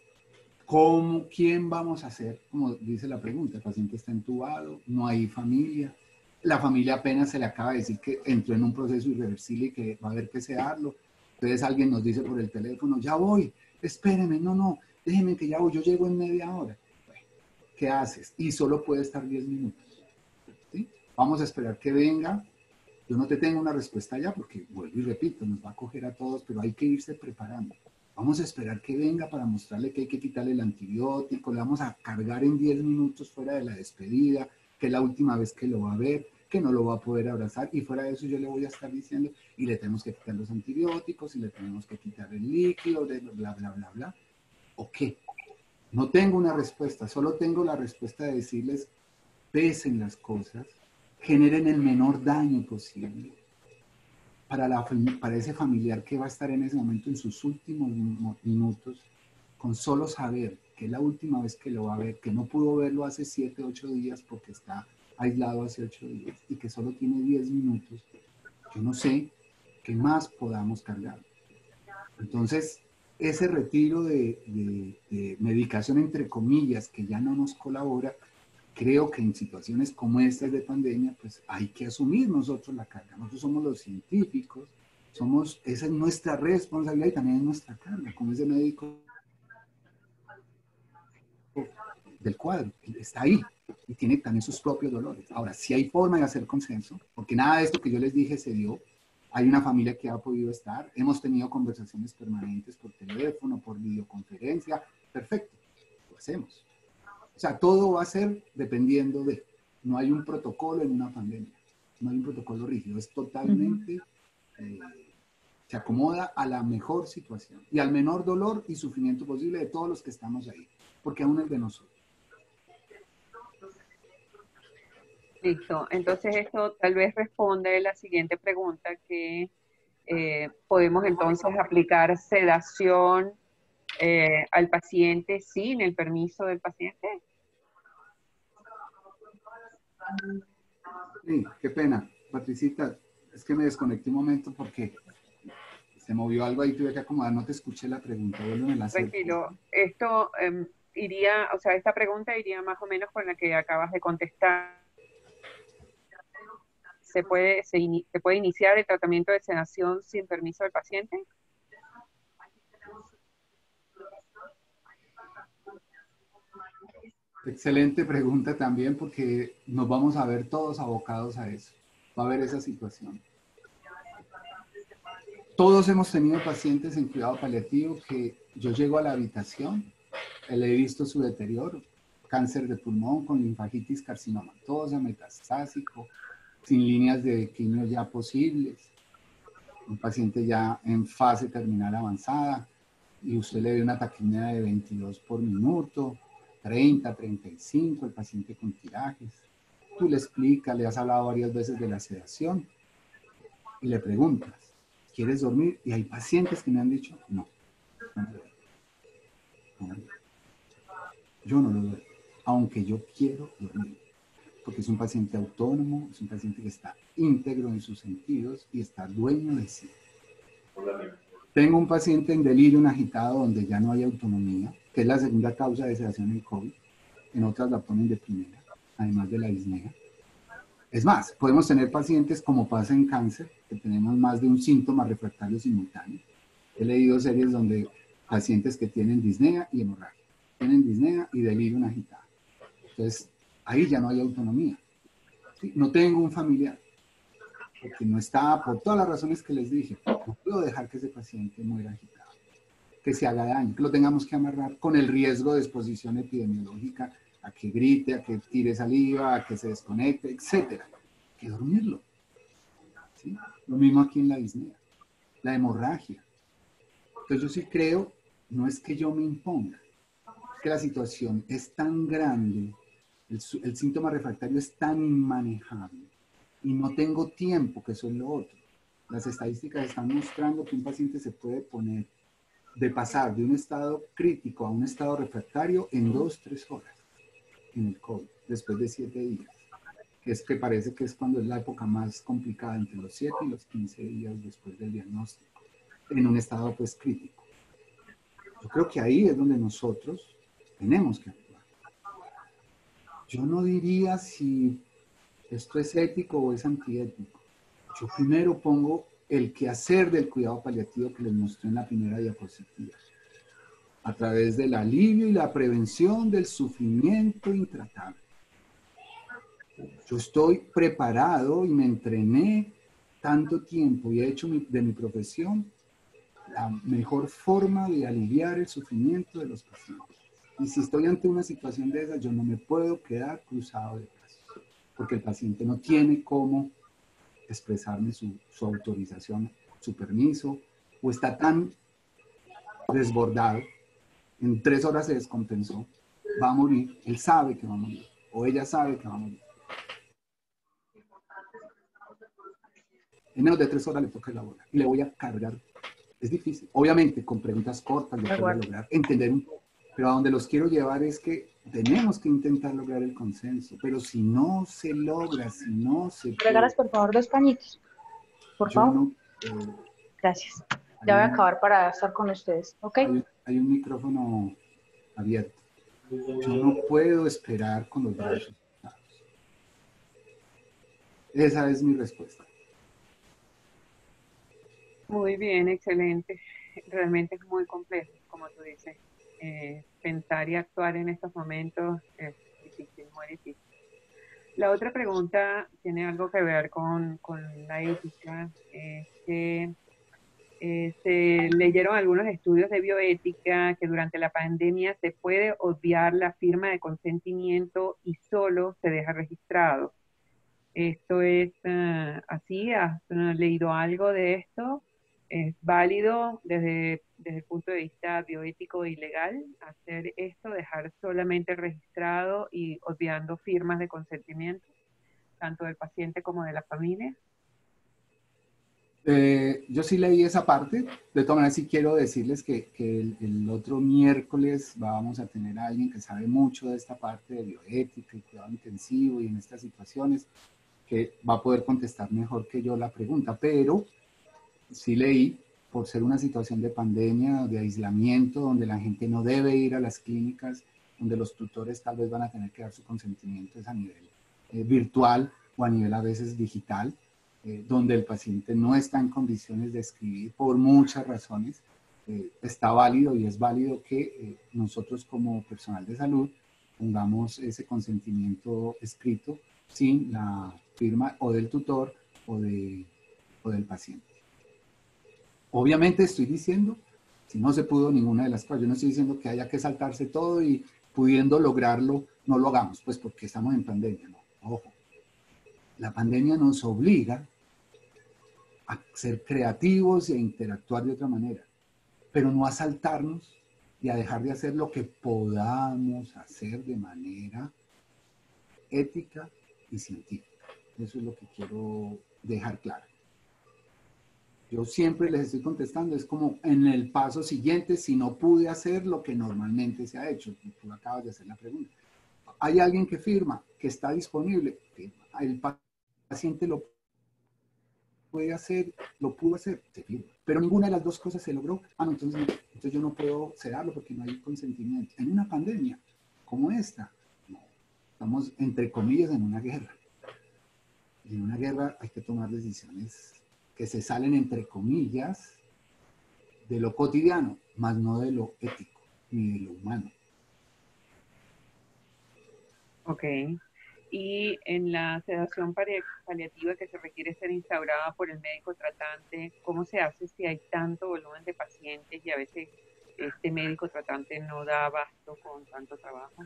¿quién vamos a hacer? Como dice la pregunta, el paciente está entubado, no hay familia, la familia apenas se le acaba de decir que entró en un proceso irreversible y que va a haber que sedarlo. Entonces alguien nos dice por el teléfono, ya voy, espéreme, no, déjeme que ya voy, yo llego en media hora. Bueno, ¿qué haces? Y solo puede estar 10 minutos. ¿Sí? Vamos a esperar que venga. Yo no te tengo una respuesta ya porque, vuelvo y repito, nos va a coger a todos, pero hay que irse preparando. Vamos a esperar que venga para mostrarle que hay que quitarle el antibiótico, le vamos a cargar en 10 minutos fuera de la despedida, que es la última vez que lo va a ver, que no lo va a poder abrazar, y fuera de eso yo le voy a estar diciendo, y le tenemos que quitar los antibióticos, y le tenemos que quitar el líquido, bla, bla, bla, bla. ¿O qué? No tengo una respuesta, solo tengo la respuesta de decirles, pesen las cosas, generen el menor daño posible para ese familiar que va a estar en ese momento en sus últimos minutos, con solo saber que es la última vez que lo va a ver, que no pudo verlo hace 7, 8 días porque está aislado hace 8 días y que solo tiene 10 minutos, yo no sé qué más podamos cargar. Entonces, ese retiro de medicación, entre comillas, que ya no nos colabora, creo que en situaciones como estas de pandemia, pues hay que asumir nosotros la carga. Nosotros somos los científicos, esa es nuestra responsabilidad y también es nuestra carga, como ese médico del cuadro, está ahí y tiene también sus propios dolores. Ahora, si hay forma de hacer consenso, porque nada de esto que yo les dije se dio, hay una familia que ha podido estar, hemos tenido conversaciones permanentes por teléfono, por videoconferencia, perfecto, lo hacemos. O sea, todo va a ser dependiendo de, no hay un protocolo en una pandemia, no hay un protocolo rígido, es totalmente, se acomoda a la mejor situación y al menor dolor y sufrimiento posible de todos los que estamos ahí, porque aún es de nosotros. Listo, entonces esto tal vez responde la siguiente pregunta que podemos entonces aplicar sedación al paciente sin el permiso del paciente. Sí, qué pena, Patricita, es que me desconecté un momento porque se movió algo ahí, tuve que acomodar, no te escuché la pregunta, vuelven a hacer. Tranquilo, esto iría, o sea, esta pregunta iría más o menos con la que acabas de contestar. ¿Se puede iniciar el tratamiento de sedación sin permiso del paciente? Excelente pregunta también, porque nos vamos a ver todos abocados a eso. Va a haber esa situación. Todos hemos tenido pacientes en cuidado paliativo que yo llego a la habitación, le he visto su deterioro, cáncer de pulmón con linfagitis carcinomatosa, metastásico, sin líneas de quimio ya posibles, un paciente ya en fase terminal avanzada, y usted le ve una taquimia de 22 por minuto, 30, 35, el paciente con tirajes. Tú le explicas, le has hablado varias veces de la sedación y le preguntas, ¿quieres dormir? Y hay pacientes que me han dicho, no, no me duele. No me duele. Yo no lo doy, aunque yo quiero dormir, porque es un paciente autónomo, es un paciente que está íntegro en sus sentidos y está dueño de sí. Tengo un paciente en delirio agitado donde ya no hay autonomía, que es la segunda causa de sedación en COVID. En otras la ponen de primera, además de la disnea. Es más, podemos tener pacientes, como pasa en cáncer, que tenemos más de un síntoma refractario simultáneo. He leído series donde pacientes que tienen disnea y hemorragia, tienen disnea y delirio agitado. Entonces, ahí ya no hay autonomía. ¿Sí? No tengo un familiar, porque no está, por todas las razones que les dije, no puedo dejar que ese paciente muera agitado, que se haga daño, que lo tengamos que amarrar con el riesgo de exposición epidemiológica a que grite, a que tire saliva, a que se desconecte, etcétera. Hay que dormirlo. ¿Sí? Lo mismo aquí en la disnea, la hemorragia. Entonces yo sí creo, no es que yo me imponga, es que la situación es tan grande, el síntoma refractario es tan inmanejable y no tengo tiempo, que eso es lo otro. Las estadísticas están mostrando que un paciente se puede poner de pasar de un estado crítico a un estado refractario en 2-3 horas en el COVID, después de 7 días. Es que parece que es cuando es la época más complicada, entre los 7 y los 15 días después del diagnóstico, en un estado pues crítico. Yo creo que ahí es donde nosotros tenemos que actuar. Yo no diría si esto es ético o es antiético. Yo primero pongo el quehacer del cuidado paliativo que les mostré en la primera diapositiva, a través del alivio y la prevención del sufrimiento intratable. Yo estoy preparado y me entrené tanto tiempo y he hecho de mi profesión la mejor forma de aliviar el sufrimiento de los pacientes. Y si estoy ante una situación de esa, yo no me puedo quedar cruzado de brazos, porque el paciente no tiene cómo expresarme su autorización, su permiso, o está tan desbordado, en 3 horas se descompensó, va a morir, él sabe que va a morir, o ella sabe que va a morir. En menos de 3 horas le toca elaborar y le voy a cargar. Es difícil, obviamente con preguntas cortas le puedo lograr entender un poco, pero a donde los quiero llevar es que tenemos que intentar lograr el consenso, pero si no se logra, si no se puede... Regalas por favor 2 pañitos, por favor. No, gracias. Ya voy a acabar para estar con ustedes, ¿ok? Hay un micrófono abierto. Yo no puedo esperar con los brazos cruzados. Esa es mi respuesta. Muy bien, excelente. Realmente es muy complejo, como tú dices. Pensar y actuar en estos momentos es difícil, muy difícil. La otra pregunta tiene algo que ver con la ética. Que se leyeron algunos estudios de bioética que durante la pandemia se puede obviar la firma de consentimiento y solo se deja registrado. ¿Esto es así? ¿Has leído algo de esto? ¿Es válido desde el punto de vista bioético y legal hacer esto, dejar solamente registrado y obviando firmas de consentimiento, tanto del paciente como de la familia? Yo sí leí esa parte. De todas maneras, sí quiero decirles que el otro miércoles vamos a tener a alguien que sabe mucho de esta parte de bioética y cuidado intensivo y en estas situaciones, que va a poder contestar mejor que yo la pregunta, pero sí leí, por ser una situación de pandemia, de aislamiento, donde la gente no debe ir a las clínicas donde los tutores tal vez van a tener que dar su consentimiento es a nivel virtual o a nivel a veces digital, donde el paciente no está en condiciones de escribir por muchas razones. Está válido y es válido que nosotros como personal de salud pongamos ese consentimiento escrito sin la firma o del tutor o del paciente. Obviamente estoy diciendo, si no se pudo ninguna de las cosas, yo no estoy diciendo que haya que saltarse todo y pudiendo lograrlo, no lo hagamos, pues porque estamos en pandemia, no, ojo. La pandemia nos obliga a ser creativos e interactuar de otra manera, pero no a saltarnos y a dejar de hacer lo que podamos hacer de manera ética y científica. Eso es lo que quiero dejar claro. Yo siempre les estoy contestando, es como en el paso siguiente, si no pude hacer lo que normalmente se ha hecho. Tú acabas de hacer la pregunta. Hay alguien que firma, que está disponible, firma. El paciente lo puede hacer, lo pudo hacer, se firma. Pero ninguna de las dos cosas se logró. No, entonces yo no puedo cerrarlo porque no hay consentimiento. En una pandemia como esta, no. Estamos, entre comillas, en una guerra. Y en una guerra hay que tomar decisiones que se salen, entre comillas, de lo cotidiano, más no de lo ético ni de lo humano. Ok. Y en la sedación paliativa que se requiere ser instaurada por el médico tratante, ¿cómo se hace si hay tanto volumen de pacientes y a veces este médico tratante no da abasto con tanto trabajo?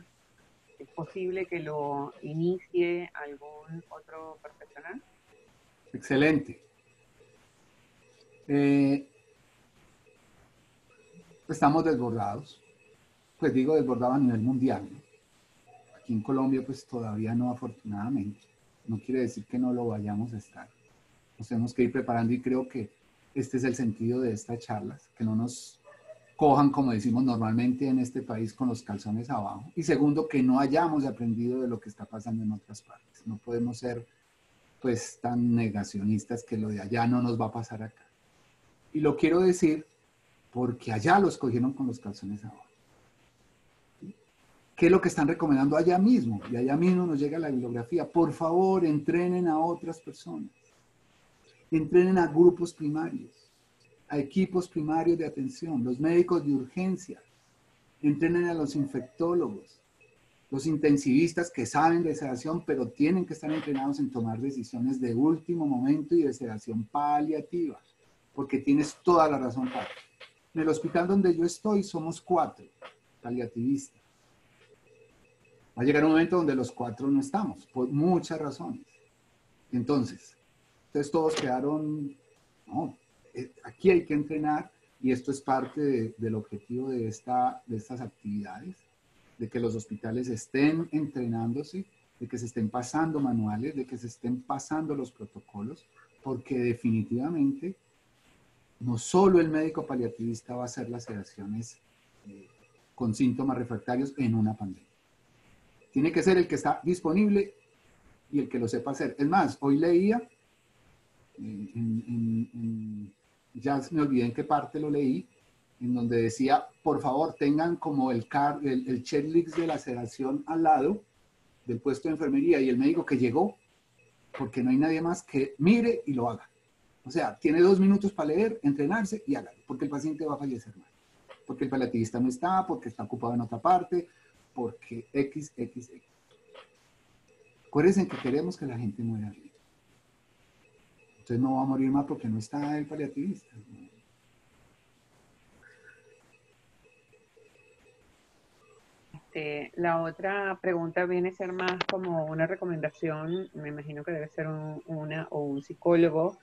¿Es posible que lo inicie algún otro profesional? Excelente. Estamos desbordados. Pues digo desbordados a nivel mundial, ¿no? Aquí en Colombia pues todavía no, afortunadamente. No quiere decir que no lo vayamos a estar. Nos tenemos que ir preparando y creo que este es el sentido de estas charlas, que no nos cojan, como decimos normalmente en este país, con los calzones abajo. Y segundo, que no hayamos aprendido de lo que está pasando en otras partes. No podemos ser pues tan negacionistas que lo de allá no nos va a pasar acá. Y lo quiero decir porque allá los cogieron con los calzones abajo. ¿Qué es lo que están recomendando allá mismo? Y allá mismo nos llega la bibliografía. Por favor, entrenen a otras personas. Entrenen a grupos primarios, a equipos primarios de atención, los médicos de urgencia. Entrenen a los infectólogos, los intensivistas que saben de sedación, pero tienen que estar entrenados en tomar decisiones de último momento y de sedación paliativa. Porque tienes toda la razón, Pati. En el hospital donde yo estoy somos 4 paliativistas. Va a llegar un momento donde los 4 no estamos, por muchas razones. Entonces todos quedaron, no, aquí hay que entrenar y esto es parte del objetivo de estas actividades, de que los hospitales estén entrenándose, de que se estén pasando manuales, de que se estén pasando los protocolos, porque definitivamente no solo el médico paliativista va a hacer las sedaciones con síntomas refractarios en una pandemia. Tiene que ser el que está disponible y el que lo sepa hacer. Es más, hoy leía, ya me olvidé en qué parte lo leí, en donde decía, por favor, tengan como el checklist de la sedación al lado del puesto de enfermería y el médico que llegó, porque no hay nadie más que mire y lo haga. O sea, tiene 2 minutos para leer, entrenarse y hágalo, porque el paciente va a fallecer más. Porque el paliativista no está, porque está ocupado en otra parte, porque X. Acuérdense que queremos que la gente muera bien. Entonces no va a morir más porque no está el paliativista. La otra pregunta viene a ser más como una recomendación, me imagino que debe ser un psicólogo.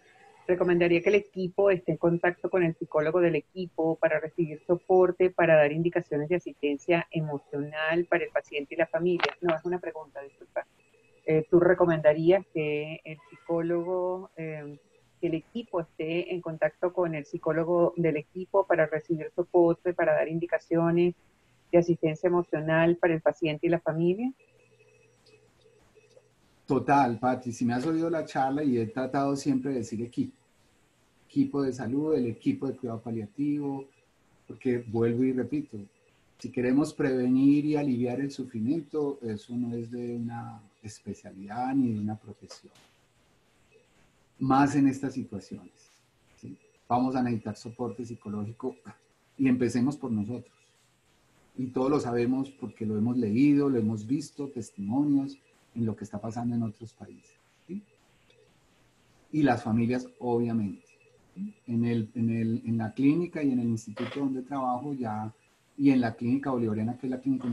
Recomendaría que el equipo esté en contacto con el psicólogo del equipo para recibir soporte, para dar indicaciones de asistencia emocional para el paciente y la familia. No, es una pregunta, disculpa. ¿Tú recomendarías que el psicólogo, que el equipo esté en contacto con el psicólogo del equipo para recibir soporte, para dar indicaciones de asistencia emocional para el paciente y la familia? Total, Pati, si me has oído la charla y he tratado siempre de decir equipo. Equipo de salud, el equipo de cuidado paliativo, porque vuelvo y repito, Si queremos prevenir y aliviar el sufrimiento, eso no es de una especialidad ni de una profesión. Más en estas situaciones, ¿sí? Vamos a necesitar soporte psicológico y empecemos por nosotros. Y todos lo sabemos porque lo hemos leído, lo hemos visto, testimonios en lo que está pasando en otros países, ¿sí? Y las familias, obviamente. ¿Sí? En la clínica y en el instituto donde trabajo ya, y en la clínica bolivariana, que es la clínica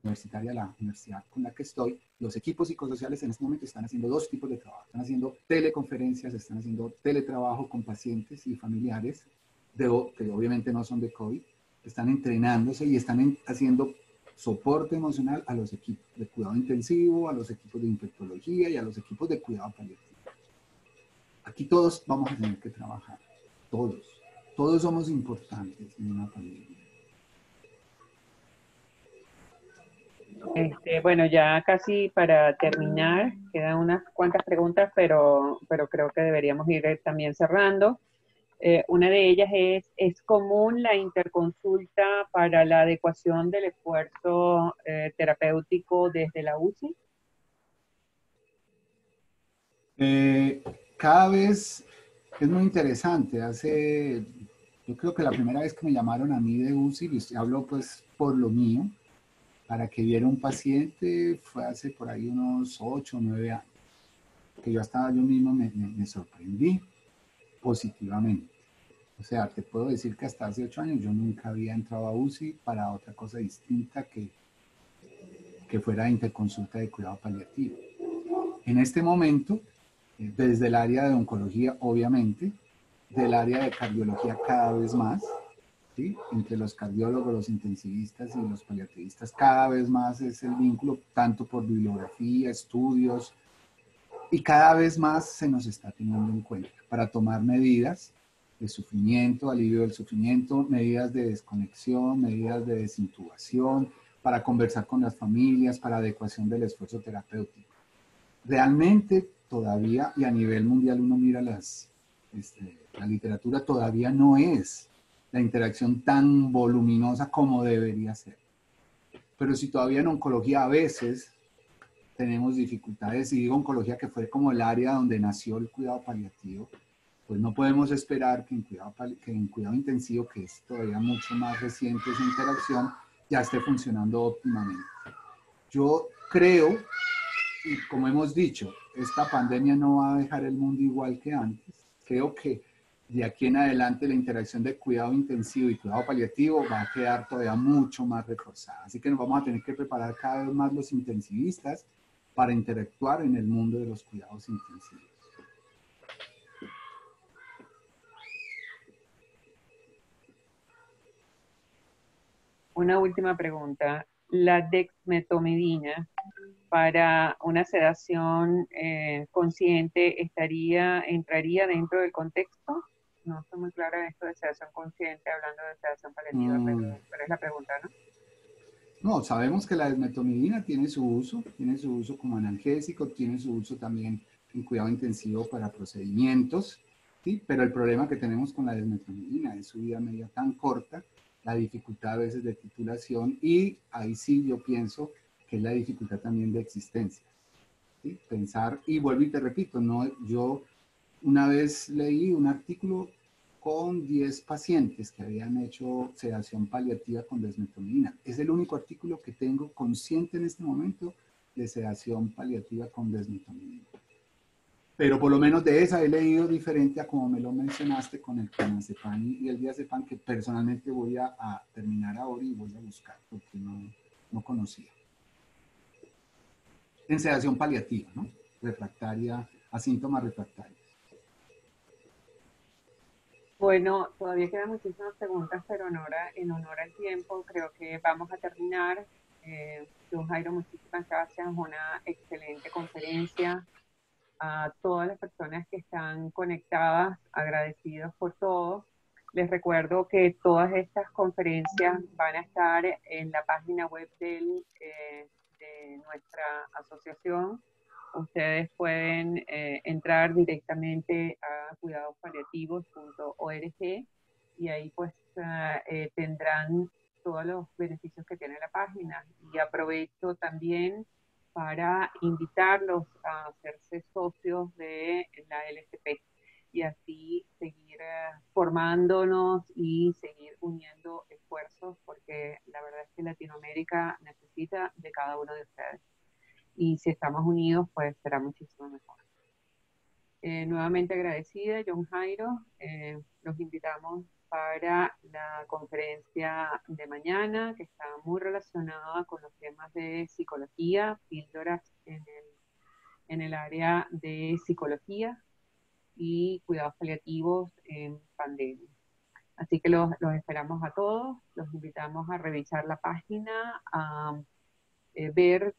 universitaria, la universidad con la que estoy, los equipos psicosociales en este momento están haciendo dos tipos de trabajo. Están haciendo teleconferencias, están haciendo teletrabajo con pacientes y familiares, que obviamente no son de COVID, están entrenándose y están haciendo soporte emocional a los equipos de cuidado intensivo, a los equipos de infectología y a los equipos de cuidado paliativo. Aquí todos vamos a tener que trabajar, todos. Todos somos importantes en una pandemia. Bueno, ya casi para terminar, quedan unas cuantas preguntas, pero creo que deberíamos ir también cerrando. Una de ellas ¿es común la interconsulta para la adecuación del esfuerzo terapéutico desde la UCI? Cada vez es muy interesante. Yo creo que la primera vez que me llamaron a mí de UCI, y hablo pues por lo mío, para que viera un paciente, fue hace por ahí unos 8 o 9 años, que yo mismo me sorprendí positivamente. O sea, te puedo decir que hasta hace 8 años yo nunca había entrado a UCI para otra cosa distinta que fuera interconsulta de cuidado paliativo. En este momento, desde el área de oncología, obviamente, del área de cardiología cada vez más, ¿sí? Entre los cardiólogos, los intensivistas y los paliativistas, cada vez más es el vínculo, tanto por bibliografía, estudios, y cada vez más se nos está teniendo en cuenta para tomar medidas de sufrimiento, alivio del sufrimiento, medidas de desconexión, medidas de desintubación, para conversar con las familias, para adecuación del esfuerzo terapéutico. Realmente todavía, y a nivel mundial uno mira la literatura, todavía no es la interacción tan voluminosa como debería ser. Pero si todavía en oncología a veces tenemos dificultades, y digo oncología que fue como el área donde nació el cuidado paliativo, pues no podemos esperar que en cuidado intensivo, que es todavía mucho más reciente esa interacción, ya esté funcionando óptimamente. Yo creo, y como hemos dicho, esta pandemia no va a dejar el mundo igual que antes. Creo que de aquí en adelante la interacción de cuidado intensivo y cuidado paliativo va a quedar todavía mucho más reforzada. Así que nos vamos a tener que preparar cada vez más los intensivistas para interactuar en el mundo de los cuidados intensivos. Una última pregunta. ¿La dexmedetomidina para una sedación consciente entraría dentro del contexto? No estoy muy clara en esto de sedación consciente, hablando de sedación paliativa, pero es la pregunta, ¿no? No, sabemos que la desmetomidina tiene su uso como analgésico, tiene su uso también en cuidado intensivo para procedimientos, ¿sí? Pero el problema que tenemos con la desmetomidina es su vida media tan corta, la dificultad a veces de titulación, y ahí sí yo pienso que es la dificultad también de existencia, ¿sí? Pensar, y vuelvo y te repito, no, yo una vez leí un artículo con 10 pacientes que habían hecho sedación paliativa con desmetomidina. Es el único artículo que tengo consciente en este momento de sedación paliativa con desmetomidina. Pero por lo menos de esa he leído diferente a como me lo mencionaste con el clonazepam y el diazepam, que personalmente voy a terminar ahora y voy a buscar porque no conocía. En sedación paliativa, ¿no? Refractaria, a síntomas refractarios. Bueno, todavía quedan muchísimas preguntas, pero en honor al tiempo, creo que vamos a terminar. Don Jairo, muchísimas gracias, una excelente conferencia. A todas las personas que están conectadas, agradecidos por todo. Les recuerdo que todas estas conferencias van a estar en la página web de nuestra asociación. Ustedes pueden entrar directamente a cuidadospaliativos.org y ahí pues tendrán todos los beneficios que tiene la página. Y aprovecho también para invitarlos a hacerse socios de la LSP y así seguir formándonos y seguir uniendo esfuerzos, porque la verdad es que Latinoamérica necesita de cada uno de ustedes. Y si estamos unidos, pues será muchísimo mejor. Nuevamente agradecida, John Jairo. Los invitamos para la conferencia de mañana, que está muy relacionada con los temas de psicología, píldoras en el área de psicología y cuidados paliativos en pandemia. Así que los esperamos a todos, los invitamos a revisar la página, a ver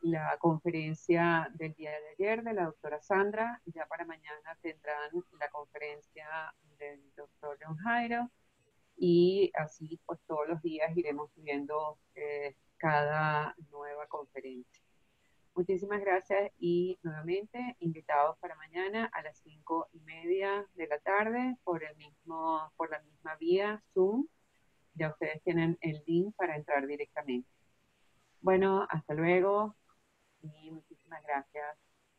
la conferencia del día de ayer de la doctora Sandra. Ya para mañana tendrán la conferencia del doctor John Jairo, y así pues todos los días iremos viendo cada nueva conferencia. Muchísimas gracias y nuevamente invitados para mañana a las 5:30 de la tarde por la misma vía Zoom. Ya ustedes tienen el link para entrar directamente. Bueno, hasta luego y muchísimas gracias.